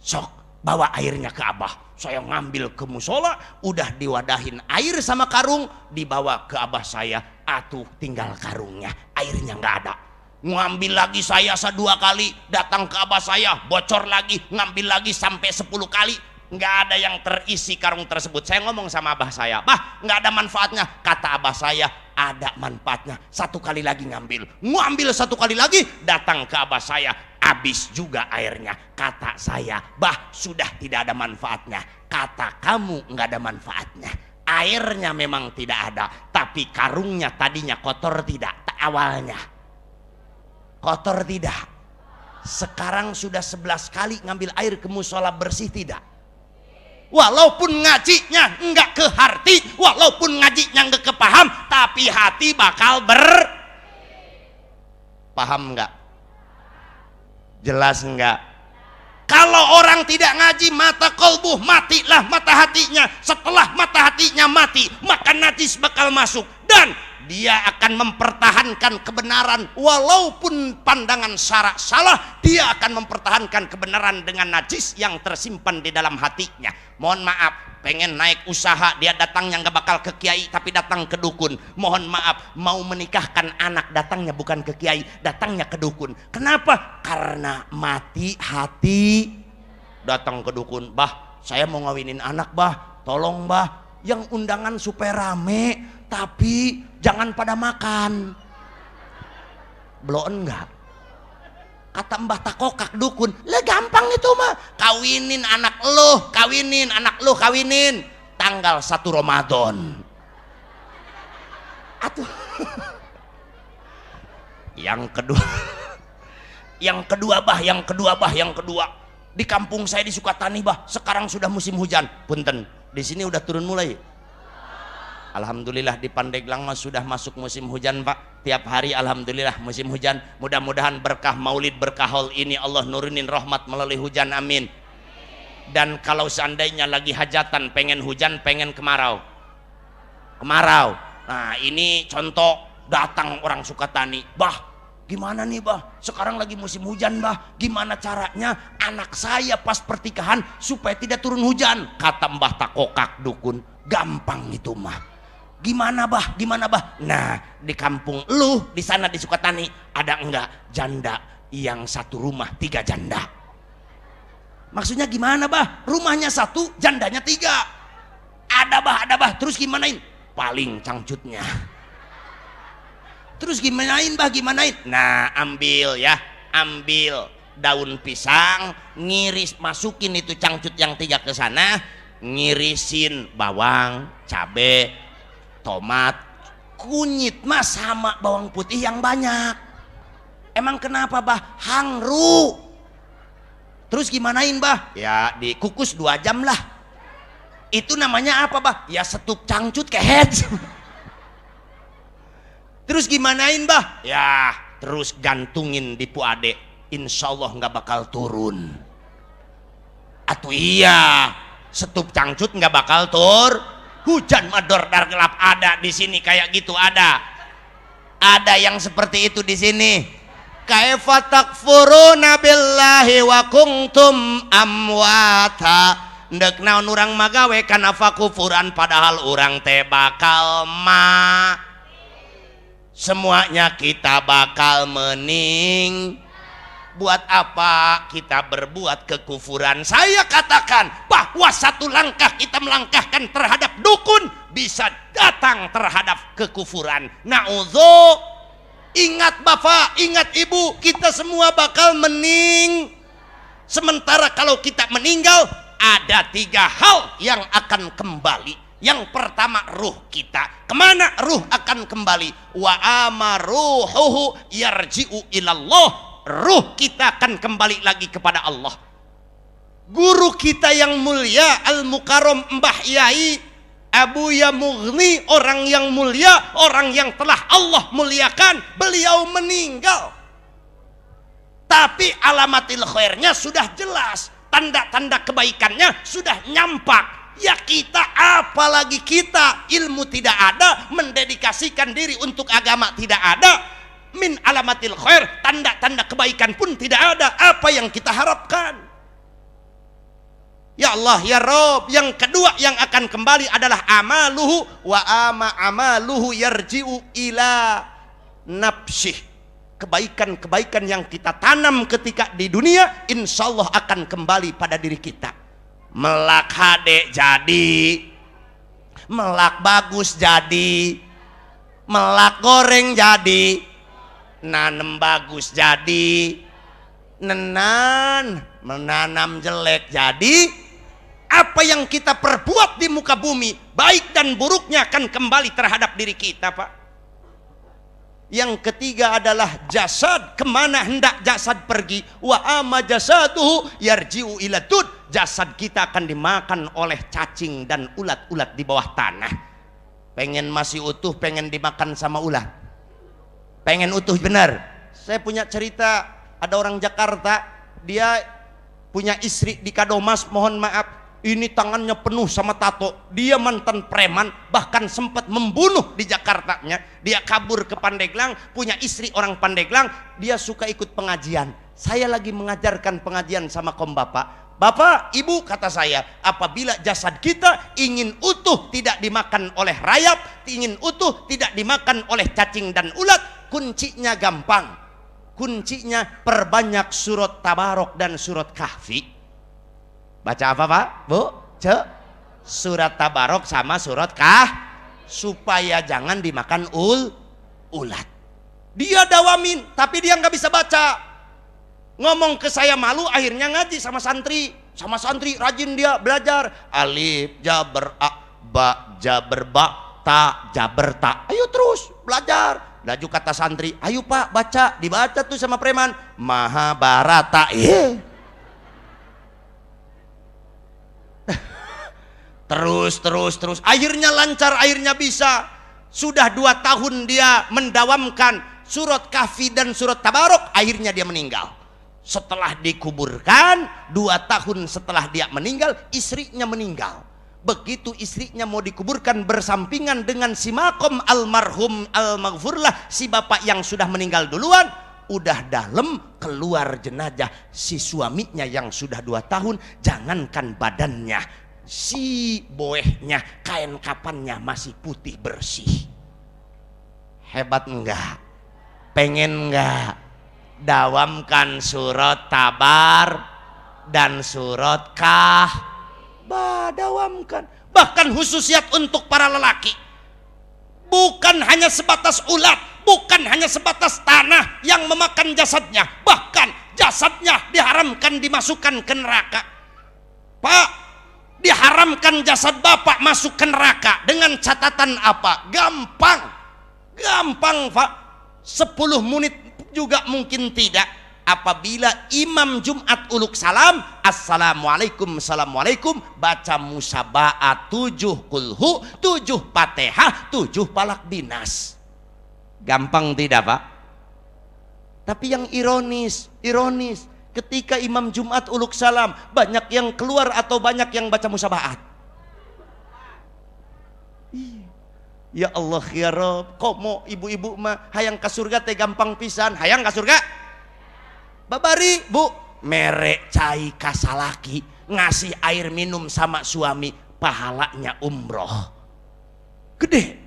Sok bawa airnya ke abah. Saya ngambil ke musola, udah diwadahin air sama karung, dibawa ke abah saya. Atuh tinggal karungnya, airnya nggak ada. Ngambil lagi saya 2 kali, datang ke abah saya, bocor lagi, ngambil lagi sampai 10 kali, nggak ada yang terisi karung tersebut. Saya ngomong sama abah saya, bah nggak ada manfaatnya. Kata abah saya, ada manfaatnya. 1 kali lagi ngambil 1 kali lagi, datang ke abah saya, habis juga airnya. Kata saya, bah sudah tidak ada manfaatnya. Kata kamu nggak ada manfaatnya. Airnya memang tidak ada, tapi karungnya tadinya kotor tidak? Awalnya kotor tidak? Sekarang sudah 11 kali ngambil air ke musola, bersih tidak? Walaupun ngajinya enggak ke hati, walaupun ngajinya enggak ke paham, tapi hati bakal paham enggak? Jelas enggak? Kalau orang tidak ngaji, mata kolbuh, matilah mata hatinya. Setelah mata hatinya mati, maka najis bakal masuk. Dan dia akan mempertahankan kebenaran walaupun pandangan syara salah. Dia akan mempertahankan kebenaran dengan najis yang tersimpan di dalam hatinya. Mohon maaf, pengen naik usaha, dia datangnya nggak bakal ke kiai tapi datang ke dukun. Mohon maaf, mau menikahkan anak datangnya bukan ke kiai, datangnya ke dukun. Kenapa? Karena mati hati, datang ke dukun. Bah, saya mau ngawinin anak bah, tolong bah, yang undangan supaya rame, tapi jangan pada makan. Belum enggak? Kata Mbah Takokak dukun, lah gampang itu mah, kawinin anak lo, kawinin tanggal 1 Ramadan. Atuh. yang kedua di kampung saya di Sukatani bah, sekarang sudah musim hujan. Punten, di sini udah turun mulai. Alhamdulillah di Pandeglang sudah masuk musim hujan Pak. Tiap hari alhamdulillah musim hujan. Mudah-mudahan berkah maulid, berkah haul ini Allah nurunin rahmat melalui hujan, amin. Dan kalau seandainya lagi hajatan pengen hujan, pengen kemarau. Nah ini contoh, datang orang Sukatani, bah gimana nih bah, sekarang lagi musim hujan bah, gimana caranya anak saya pas pertikahan supaya tidak turun hujan? Kata Mbah Takokak dukun, gampang itu mah. Gimana bah? Nah di kampung lu di sana di Sukatani ada enggak janda yang 1 rumah 3 janda? Maksudnya gimana bah? Rumahnya 1, jandanya 3. Ada bah. Terus gimanain? Paling cangcutnya. Terus gimanain bah? Nah ambil daun pisang, ngiris, masukin itu cangcut yang 3 ke sana, ngirisin bawang, cabe, tomat, kunyit mah sama bawang putih yang banyak. Emang kenapa bah? Hangru. Terus gimanain bah? Ya dikukus 2 jam lah. Itu namanya apa bah? Ya setuk cangcut kehet. Terus gimanain bah? Ya terus gantungin di puade, insya Allah nggak bakal turun. Atuh iya, setup cangcut nggak bakal tur hujan mador dar gelap. Ada di sini kayak gitu, ada yang seperti itu di sini. Kaifa takfuruna billahi wa kuntum amwata. Ndek naon urang magawe kana fakufuran padahal urang teh bakal semuanya kita bakal mening. Buat apa kita berbuat kekufuran? Saya katakan bahwa satu langkah kita melangkahkan terhadap dukun bisa datang terhadap kekufuran. Na'udzu. Ingat bapak, ingat ibu, kita semua bakal mening. Sementara kalau kita meninggal, ada 3 hal yang akan kembali. Yang pertama, ruh kita. Kemana ruh akan kembali? Wa amaruhuhu yarji'u ilallah. Ruh kita akan kembali lagi kepada Allah. Guru kita yang mulia Al-Mukarram Mbah Yai Abuya Mughni, orang yang mulia, orang yang telah Allah muliakan, beliau meninggal. Tapi alamatil khairnya sudah jelas, tanda-tanda kebaikannya sudah nyampak. Ya kita, apalagi kita, ilmu tidak ada, mendedikasikan diri untuk agama tidak ada, min alamatil khair, tanda-tanda kebaikan pun tidak ada. Apa yang kita harapkan? Ya Allah ya Rob. Yang kedua yang akan kembali adalah amaluhu wa amaluhu yarji'u ila nafsih. Kebaikan-kebaikan yang kita tanam ketika di dunia insya Allah akan kembali pada diri kita. Melak hade jadi, melak bagus jadi, melak goreng jadi, nanem bagus jadi, menanam jelek jadi. Apa yang kita perbuat di muka bumi, baik dan buruknya akan kembali terhadap diri kita, Pak. Yang ketiga adalah jasad, kemana hendak jasad pergi. Wa ama jasaduhu yarji'u ila tud. Jasad kita akan dimakan oleh cacing dan ulat-ulat di bawah tanah. Pengen masih utuh, pengen dimakan sama ulat. Pengen utuh benar. Saya punya cerita, ada orang Jakarta, dia punya istri di Kadomas, mohon maaf, ini tangannya penuh sama tato. Dia mantan preman, bahkan sempat membunuh di Jakartanya. Dia kabur ke Pandeglang, punya istri orang Pandeglang. Dia suka ikut pengajian. Saya lagi mengajarkan pengajian sama kaum bapak. Bapak, ibu, kata saya, apabila jasad kita ingin utuh, tidak dimakan oleh rayap, ingin utuh, tidak dimakan oleh cacing dan ulat, kuncinya gampang. Kuncinya perbanyak surat Tabarok dan surat Kahfi. Baca apa Pak? Bu? Surat Tabarok sama surat supaya jangan dimakan ulat. Dia dawamin, tapi dia nggak bisa baca. Ngomong ke saya malu, akhirnya ngaji sama santri. Sama santri rajin dia belajar. Alif, jaber, ba, jaber, ba, ta, jaber, ta. Ayo terus belajar. Laju kata santri, ayo Pak baca. Dibaca tuh sama preman. Mahabharata. Terus. Akhirnya lancar, akhirnya bisa. Sudah 2 tahun dia mendawamkan surat Kahfi dan surat Tabarok. Akhirnya dia meninggal. Setelah dikuburkan, 2 tahun setelah dia meninggal, istrinya meninggal. Begitu istrinya mau dikuburkan bersampingan dengan si makom almarhum al-maghfurlah, si bapak yang sudah meninggal duluan, udah dalam keluar jenazah si suaminya yang sudah 2 tahun. Jangankan badannya, si boehnya, kain kapannya masih putih bersih. Hebat enggak? Pengen enggak? Dawamkan surat Tabar dan surat dawamkan. Bahkan khususiat untuk para lelaki, bukan hanya sebatas ulat, bukan hanya sebatas tanah yang memakan jasadnya, bahkan jasadnya diharamkan dimasukkan ke neraka. Pak, diharamkan jasad bapak masuk ke neraka dengan catatan apa? Gampang Pak, 10 menit juga mungkin tidak. Apabila imam Jumat uluk salam, assalamualaikum, assalamualaikum, baca musaba'ah 7 kulhu, 7 fatihah, 7 palak binas. Gampang tidak Pak? Tapi yang ironis, Ketika imam Jumat uluk salam, banyak yang keluar atau banyak yang baca musabahat? Ya Allah ya Rob, komo ibu-ibu mah hayang ka surga teh gampang pisan. Hayang ka surga? Babari bu, merek cai kasalaki, ngasih air minum sama suami, pahalanya umroh gede.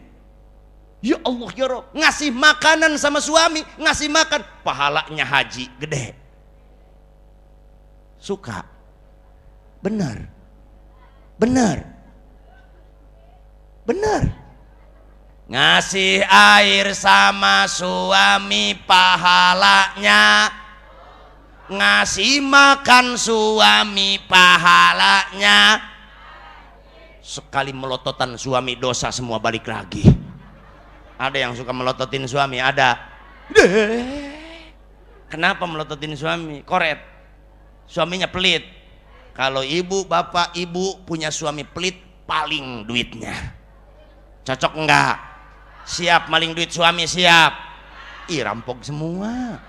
Ya Allah ya Rob, ngasih makanan sama suami, ngasih makan, pahalanya haji gede. Suka? Benar? Benar? Benar? Ngasih air sama suami pahalanya, ngasih makan suami pahalanya. Sekali melototan suami dosa semua balik lagi. Ada yang suka melototin suami? Ada. Kenapa melototin suami? Koret. Suaminya pelit. Kalau ibu, bapak, ibu punya suami pelit, paling duitnya. Cocok enggak? Siap maling duit suami? Siap. Ih, rampok semua.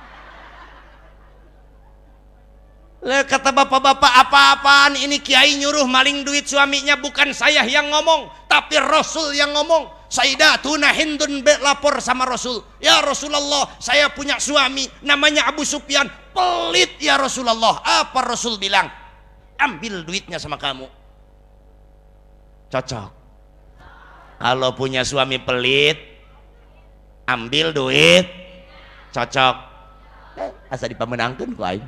Kata bapak-bapak, apa-apaan ini kiai nyuruh maling duit suaminya? Bukan saya yang ngomong, tapi Rasul yang ngomong. Sayyidatuna Hindun lapor sama Rasul, ya Rasulullah, saya punya suami namanya Abu Sufyan, pelit ya Rasulullah. Apa Rasul bilang? Ambil duitnya sama kamu. Cocok. Kalau punya suami pelit, ambil duit, cocok. Asa dipamenangkeun ku aing.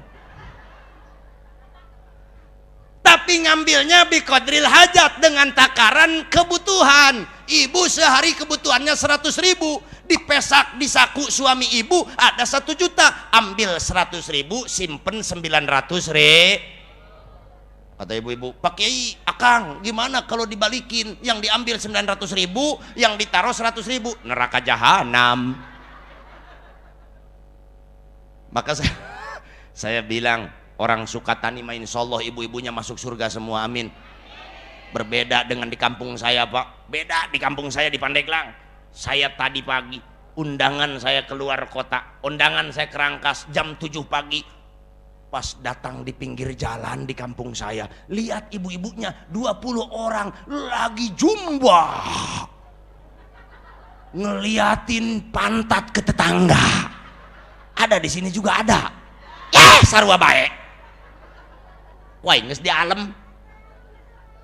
Tapi ngambilnya biqadril hajat, dengan takaran kebutuhan. Ibu sehari kebutuhannya 100.000, dipesak di saku suami ibu ada 1 juta, ambil 100.000, simpen 900.000. Kata ibu-ibu, Pak Kiai, akang gimana kalau dibalikin, yang diambil 900.000, yang ditaruh 100.000? Neraka jahanam. Maka saya bilang, orang Sukatani mah insya Allah ibu-ibunya masuk surga semua, amin. Berbeda dengan di kampung saya Pak, beda di kampung saya di Pandeglang. Saya tadi pagi undangan saya keluar kota, undangan saya ke Rangkas jam 7 pagi. Pas datang di pinggir jalan di kampung saya, lihat ibu-ibunya 20 orang lagi jumbah, ngeliatin pantat ke tetangga. Ada di sini juga ada. Sarua bae. Wah, geus di alam.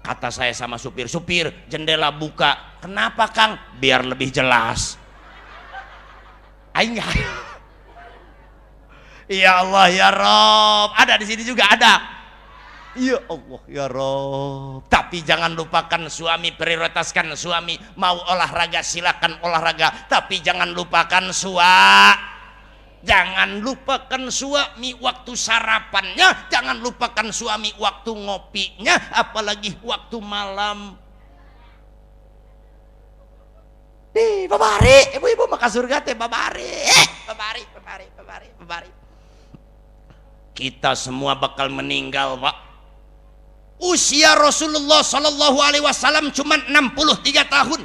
Kata saya sama supir, jendela buka. Kenapa Kang? Biar lebih jelas. Aing ya Allah ya Rob, ada di sini juga ada. Ya Allah ya Rob. Tapi jangan lupakan suami, prioritaskan suami. Mau olahraga silakan olahraga, tapi jangan lupakan Jangan lupakan suami waktu sarapannya, jangan lupakan suami waktu ngopinya, apalagi waktu malam. Babari, ibu-ibu maka surga teh babari. Babari. Kita semua bakal meninggal, Pak. Usia Rasulullah Shallallahu Alaihi Wasallam cuma 63 tahun.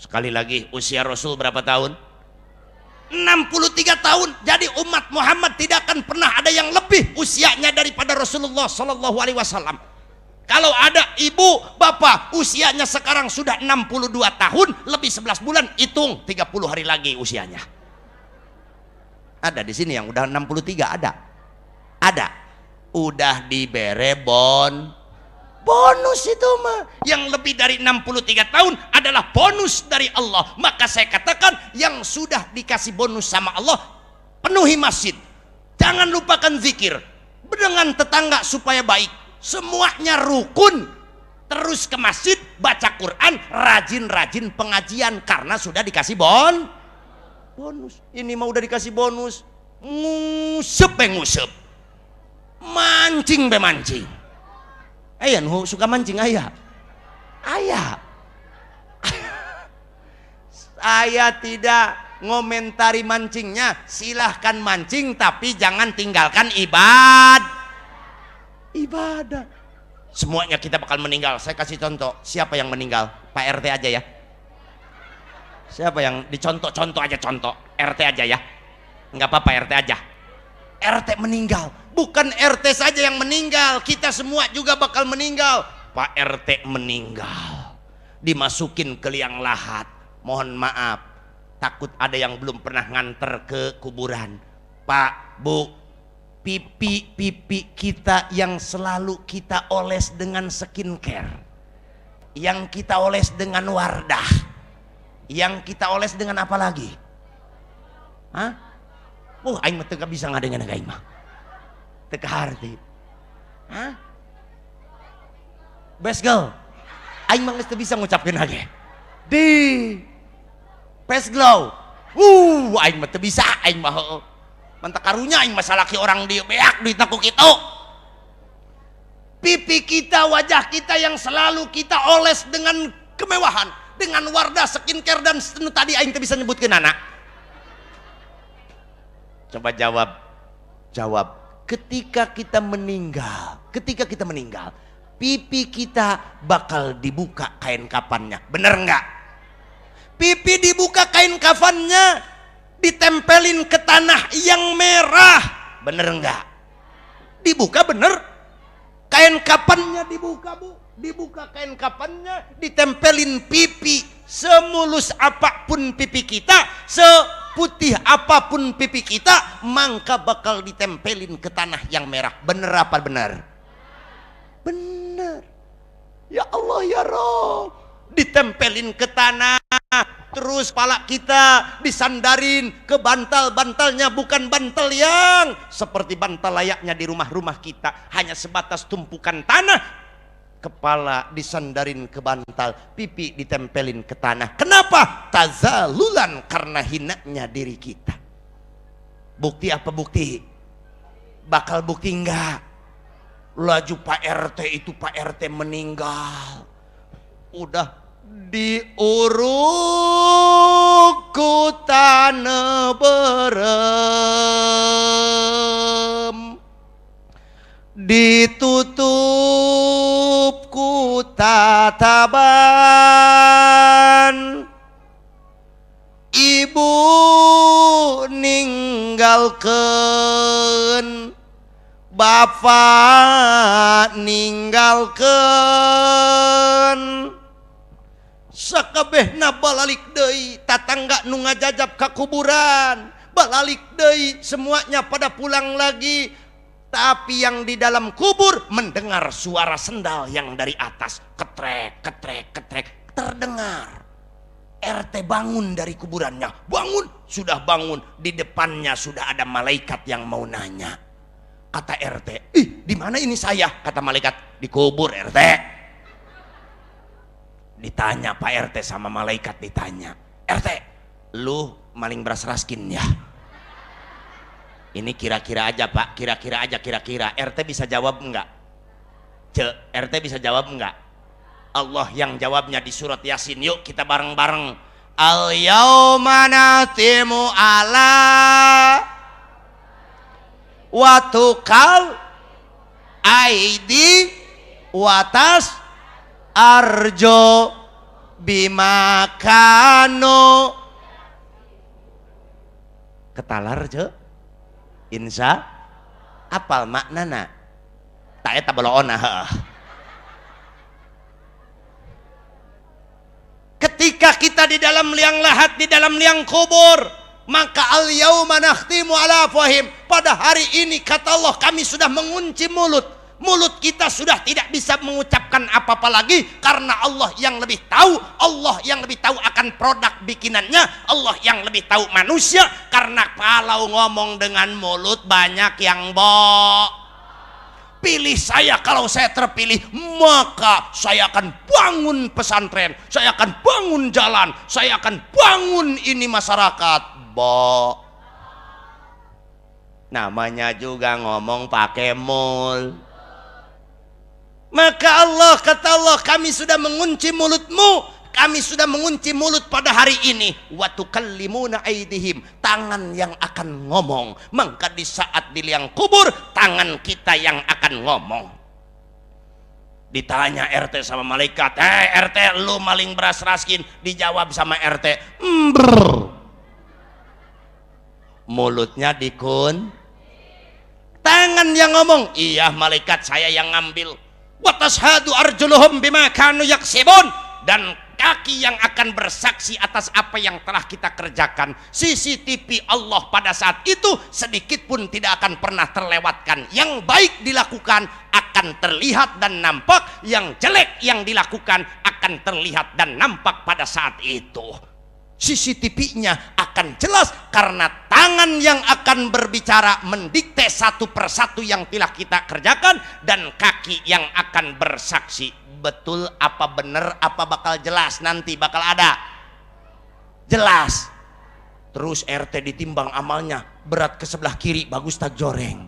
Sekali lagi, usia Rasul berapa tahun? 63 tahun. Jadi umat Muhammad tidak akan pernah ada yang lebih usianya daripada Rasulullah Shallallahu Alaihi Wasallam. Kalau ada ibu bapak usianya sekarang sudah 62 tahun lebih 11 bulan, hitung 30 hari lagi usianya. Ada di sini yang udah 63, ada udah dibere bonus itu mah. Yang lebih dari 63 tahun adalah bonus dari Allah. Maka saya katakan, yang sudah dikasih bonus sama Allah, penuhi masjid, jangan lupakan zikir, dengan tetangga supaya baik, semuanya rukun. Terus ke masjid, baca Quran, rajin-rajin pengajian, karena sudah dikasih bonus. Ini mah udah dikasih bonus, ngusep mancing mancing. Ayah nu suka mancing ayah. Saya tidak ngomentari mancingnya, silahkan mancing tapi jangan tinggalkan ibadah. Semuanya kita bakal meninggal. Saya kasih contoh, siapa yang meninggal? Pak RT aja ya. Siapa yang dicontoh-contoh aja, contoh RT aja ya. Nggak apa-apa, RT aja. RT meninggal, Bukan RT saja yang meninggal, kita semua juga bakal meninggal. Pak RT meninggal, dimasukin ke liang lahat. Mohon maaf, takut ada yang belum pernah nganter ke kuburan. Pak, Bu, pipi kita yang selalu kita oles dengan skincare, yang kita oles dengan Wardah, yang kita oles dengan apa lagi? Hah? Aing mah teu bisa ngadengan aing mah. Teu kaharti. Hah? Best girl. Aing mah geus teu bisa ngucapkeun lagi. Di Best glow. Aing mah teu bisa, aing mah heueuh. Mantap karunya aing mah salaki orang dieu beak duitna ku kitu. Pipi kita, wajah kita yang selalu kita oles dengan kemewahan, dengan Wardah, skincare dan tadi aing teu bisa nyebutkeun anak. Coba jawab. Ketika kita meninggal, pipi kita bakal dibuka kain kafannya. Bener nggak? Pipi dibuka kain kafannya, ditempelin ke tanah yang merah. Bener nggak? Dibuka bener. Kain kafannya dibuka, Bu. Dibuka kain kafannya, ditempelin pipi. Semulus apapun pipi kita, seputih apapun pipi kita, maka bakal ditempelin ke tanah yang merah. Bener apa bener? Bener. Ya Allah ya Rob, ditempelin ke tanah, terus pala kita disandarin ke bantal-bantalnya, bukan bantal yang seperti bantal layaknya di rumah-rumah kita, hanya sebatas tumpukan tanah. Kepala disandarin ke bantal, pipi ditempelin ke tanah. Kenapa? Tazalulan, karena hinanya diri kita. Bukti apa bukti? Bakal bukti enggak? Laju Pak RT itu, Pak RT meninggal, udah diuruk ku tanah berem, ditutup ku tataban, ibu ninggalkeun, bapak ninggalkeun, sakabehna balalik deui, tatangga nu ngajajab ka kuburan balalik deui, semuanya pada pulang lagi. Tapi yang di dalam kubur mendengar suara sendal yang dari atas, ketrek ketrek ketrek, terdengar. RT bangun dari kuburannya, bangun, sudah bangun, di depannya sudah ada malaikat yang mau nanya. Kata RT, di mana ini saya? Kata malaikat, di kubur RT. Ditanya Pak RT sama malaikat, ditanya, RT, lu maling beras raskin ya? Ini kira-kira aja Pak, kira-kira aja, kira-kira. RT bisa jawab enggak? RT bisa jawab enggak? Allah yang jawabnya di surat Yasin. Yuk kita bareng-bareng. Al yauma natimu ala watukal aidi watas arjo bimakano ketalar je insya apal maknana tak eta boloona. Ketika kita di dalam liang lahat, di dalam liang kubur, maka al yauma nakhtimu ala afwahim, pada hari ini kata Allah kami sudah mengunci mulut kita sudah tidak bisa mengucapkan apa-apa lagi, karena Allah yang lebih tahu, Allah yang lebih tahu akan produk bikinannya, Allah yang lebih tahu manusia. Karena kalau ngomong dengan mulut banyak yang pilih saya, kalau saya terpilih maka saya akan bangun pesantren, saya akan bangun jalan, saya akan bangun ini masyarakat. Namanya juga ngomong pakai mul. Maka Allah, kata Allah, kami sudah mengunci mulutmu, kami sudah mengunci mulut pada hari ini. Wa tukallimuna aydihim, tangan yang akan ngomong. Maka di saat di liang kubur, tangan kita yang akan ngomong. Ditanya RT sama malaikat, RT lu maling beras raskin? Dijawab sama RT, mulutnya dikun. tangan yang ngomong, iya malaikat saya yang ngambil. Wa tashhadu arjuluhum bima kanu yaksibun, dan kaki yang akan bersaksi atas apa yang telah kita kerjakan. CCTV Allah pada saat itu sedikit pun tidak akan pernah terlewatkan. Yang baik dilakukan akan terlihat dan nampak, yang jelek yang dilakukan akan terlihat dan nampak pada saat itu. CCTV-nya akan jelas karena tangan yang akan berbicara mendikte satu persatu yang telah kita kerjakan, dan kaki yang akan bersaksi. Betul apa benar apa bakal jelas, nanti bakal ada jelas. Terus RT ditimbang amalnya, berat ke sebelah kiri bagus tak joreng.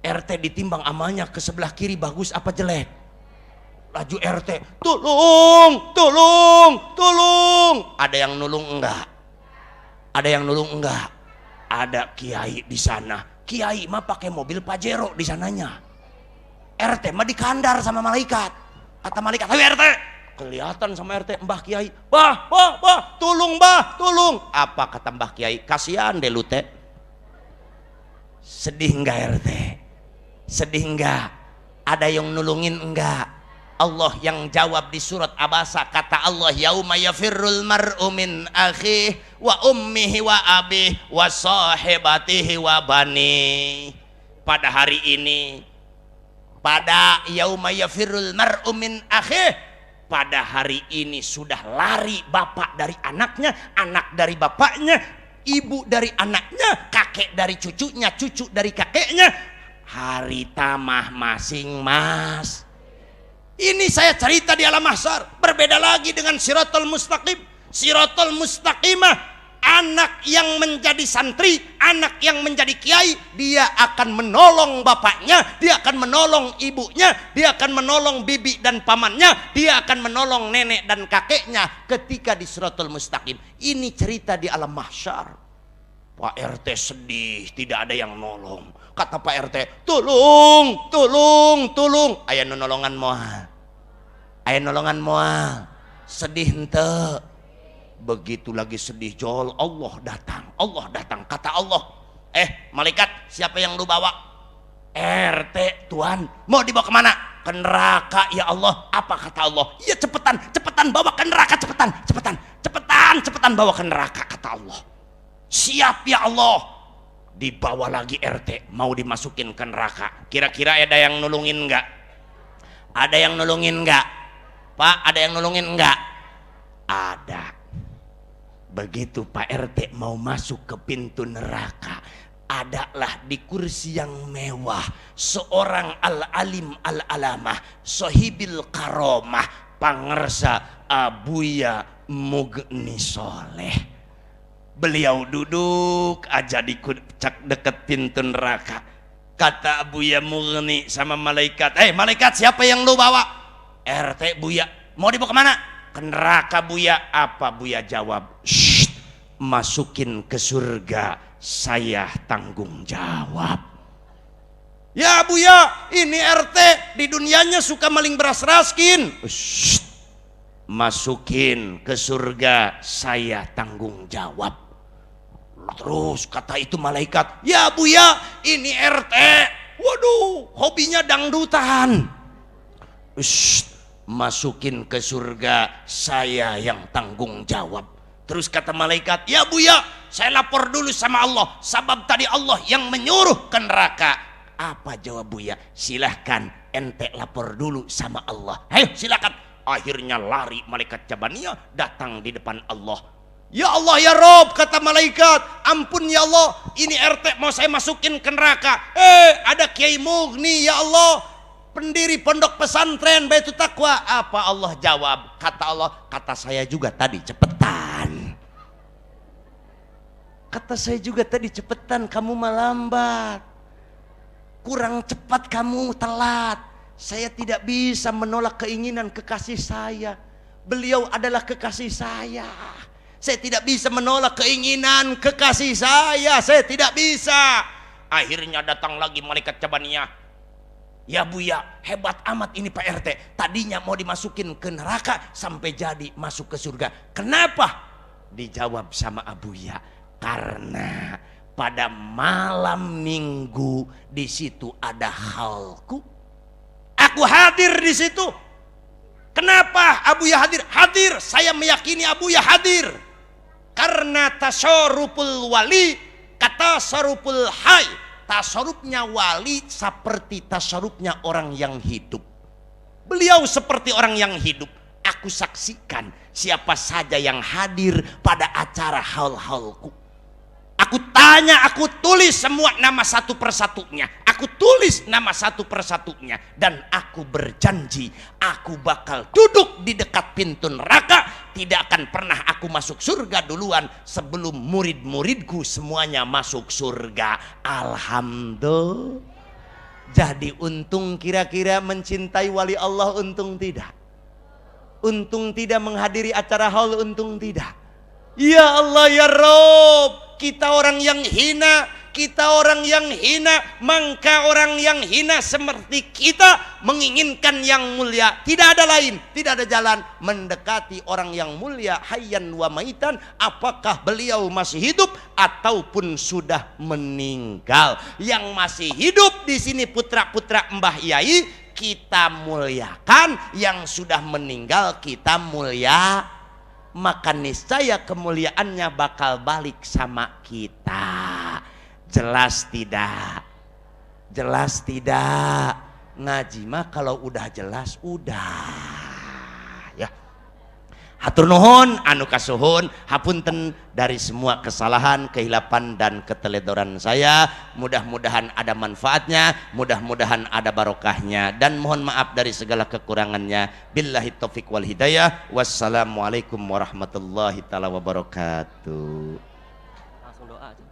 RT ditimbang amalnya ke sebelah kiri bagus apa jelek. Laju RT, tolong, tolong, tolong. Ada yang nulung enggak? Ada yang nulung enggak? Ada kiai di sana. Kiai mah pakai mobil Pajero di sananya. RT mah dikandar sama malaikat. Kata malaikat, ayo RT. Kelihatan sama RT, Mbah Kiai. Bah, tolong bah, tolong. Apa kata Mbah Kiai? Kasihan deh lu teh. Sedih enggak RT? Sedih enggak? Ada yang nulungin enggak? Allah yang jawab di surat Abasa. Kata Allah, yauma yafirrul mar'u min akhihi wa ummihi wa abihi wa sahibatihi wa bani. Pada hari ini, pada yauma yafirrul mar'u min akhihi, pada hari ini sudah lari bapak dari anaknya, anak dari bapaknya, ibu dari anaknya, kakek dari cucunya, cucu dari kakeknya. Hari tamah masing mas. Ini saya cerita di alam mahsyar. Berbeda lagi dengan Siratal Mustaqim. Siratal Mustaqimah, anak yang menjadi santri, anak yang menjadi kiai, dia akan menolong bapaknya, dia akan menolong ibunya, dia akan menolong bibi dan pamannya, dia akan menolong nenek dan kakeknya ketika di Siratal Mustaqim. Ini cerita di alam mahsyar. Pak RT sedih, tidak ada yang nolong. Kata Pak RT, tolong, tolong, tolong. Aya nolongan moal. Aya nolongan moal. Sedih ente. Begitu lagi sedih jol, Allah datang. Allah datang. Kata Allah, malaikat, siapa yang lu bawa? RT, Tuhan. Mau dibawa kemana? Ke neraka ya Allah. Apa kata Allah? Iya cepetan, cepetan bawa ke neraka, cepetan, cepetan, cepetan, cepetan bawa ke neraka, kata Allah. Siap ya Allah. Dibawa lagi RT, mau dimasukin ke neraka. Kira-kira ada yang nulungin enggak? Ada yang nulungin enggak? Pak, ada yang nulungin enggak? Ada. Begitu Pak RT mau masuk ke pintu neraka, adalah di kursi yang mewah seorang al-alim al-alamah, sohibil karomah, pangersa Abuya Mugni Soleh. Beliau duduk aja di deket pintu neraka. Kata Buya Mugni sama malaikat, malaikat, siapa yang lu bawa? RT Buya. Mau dibawa kemana? Ke neraka Buya. Apa Buya jawab? Shh, masukin ke surga, saya tanggung jawab. Ya Buya, ini RT di dunianya suka maling beras raskin. Shh, masukin ke surga, saya tanggung jawab. Terus kata itu malaikat, ya Buya, ini RT, waduh, hobinya dangdutan. Shh, masukin ke surga, saya yang tanggung jawab. Terus kata malaikat, ya Buya, saya lapor dulu sama Allah, sebab tadi Allah yang menyuruh ke neraka. Apa jawab Buya? Silahkan ente lapor dulu sama Allah. Ayo silahkan. Akhirnya lari malaikat Jabaniyah, datang di depan Allah. Ya Allah ya Rob, kata malaikat, ampun ya Allah, ini RT mau saya masukin ke neraka. Ada Kiai Mugni ya Allah, pendiri pondok pesantren Baitul Taqwa. Apa Allah jawab? Kata Allah, kata saya juga tadi cepetan. Kata saya juga tadi cepetan, kamu melambat. Kurang cepat kamu, telat. Saya tidak bisa menolak keinginan kekasih saya. Beliau adalah kekasih saya. Saya tidak bisa menolak keinginan kekasih saya. Saya tidak bisa. Akhirnya datang lagi malaikat Jabaniyah. Ya Buya, hebat amat ini Pak RT. Tadinya mau dimasukin ke neraka sampai jadi masuk ke surga. Kenapa? Dijawab sama Abuya, karena pada malam minggu di situ ada halku. Aku hadir di situ. Kenapa Abuya hadir? Hadir, saya meyakini Abuya hadir karena tasarruful wali kata tasarruful hayy. Tasarrufnya wali seperti tasarrufnya orang yang hidup. Beliau seperti orang yang hidup. Aku saksikan siapa saja yang hadir pada acara hal-halku. Aku tanya, aku tulis semua nama satu persatunya. Aku tulis nama satu persatunya. Dan aku berjanji, aku bakal duduk di dekat pintu neraka. Tidak akan pernah aku masuk surga duluan sebelum murid-muridku semuanya masuk surga. Alhamdulillah. Jadi untung kira-kira mencintai wali Allah, untung tidak. Untung tidak menghadiri acara haul, untung tidak. Ya Allah ya Rob, kita orang yang hina, kita orang yang hina, maka orang yang hina seperti kita menginginkan yang mulia. Tidak ada lain, tidak ada jalan mendekati orang yang mulia hayyan wa maitan. Apakah beliau masih hidup ataupun sudah meninggal? Yang masih hidup di sini putra-putra Mbah Yai kita muliakan, yang sudah meninggal kita mulia. Maka niscaya kemuliaannya bakal balik sama kita. Jelas tidak? Jelas tidak? Ngaji mah kalau udah jelas udah ya. Hatur nuhun anu kasuhun, hapunten dari semua kesalahan, kehilapan dan keteledoran saya. Mudah-mudahan ada manfaatnya, mudah-mudahan ada barokahnya, dan mohon maaf dari segala kekurangannya. Billahi taufik wal hidayah. Wassalamualaikum warahmatullahi taala wabarakatuh. Langsung doa aja.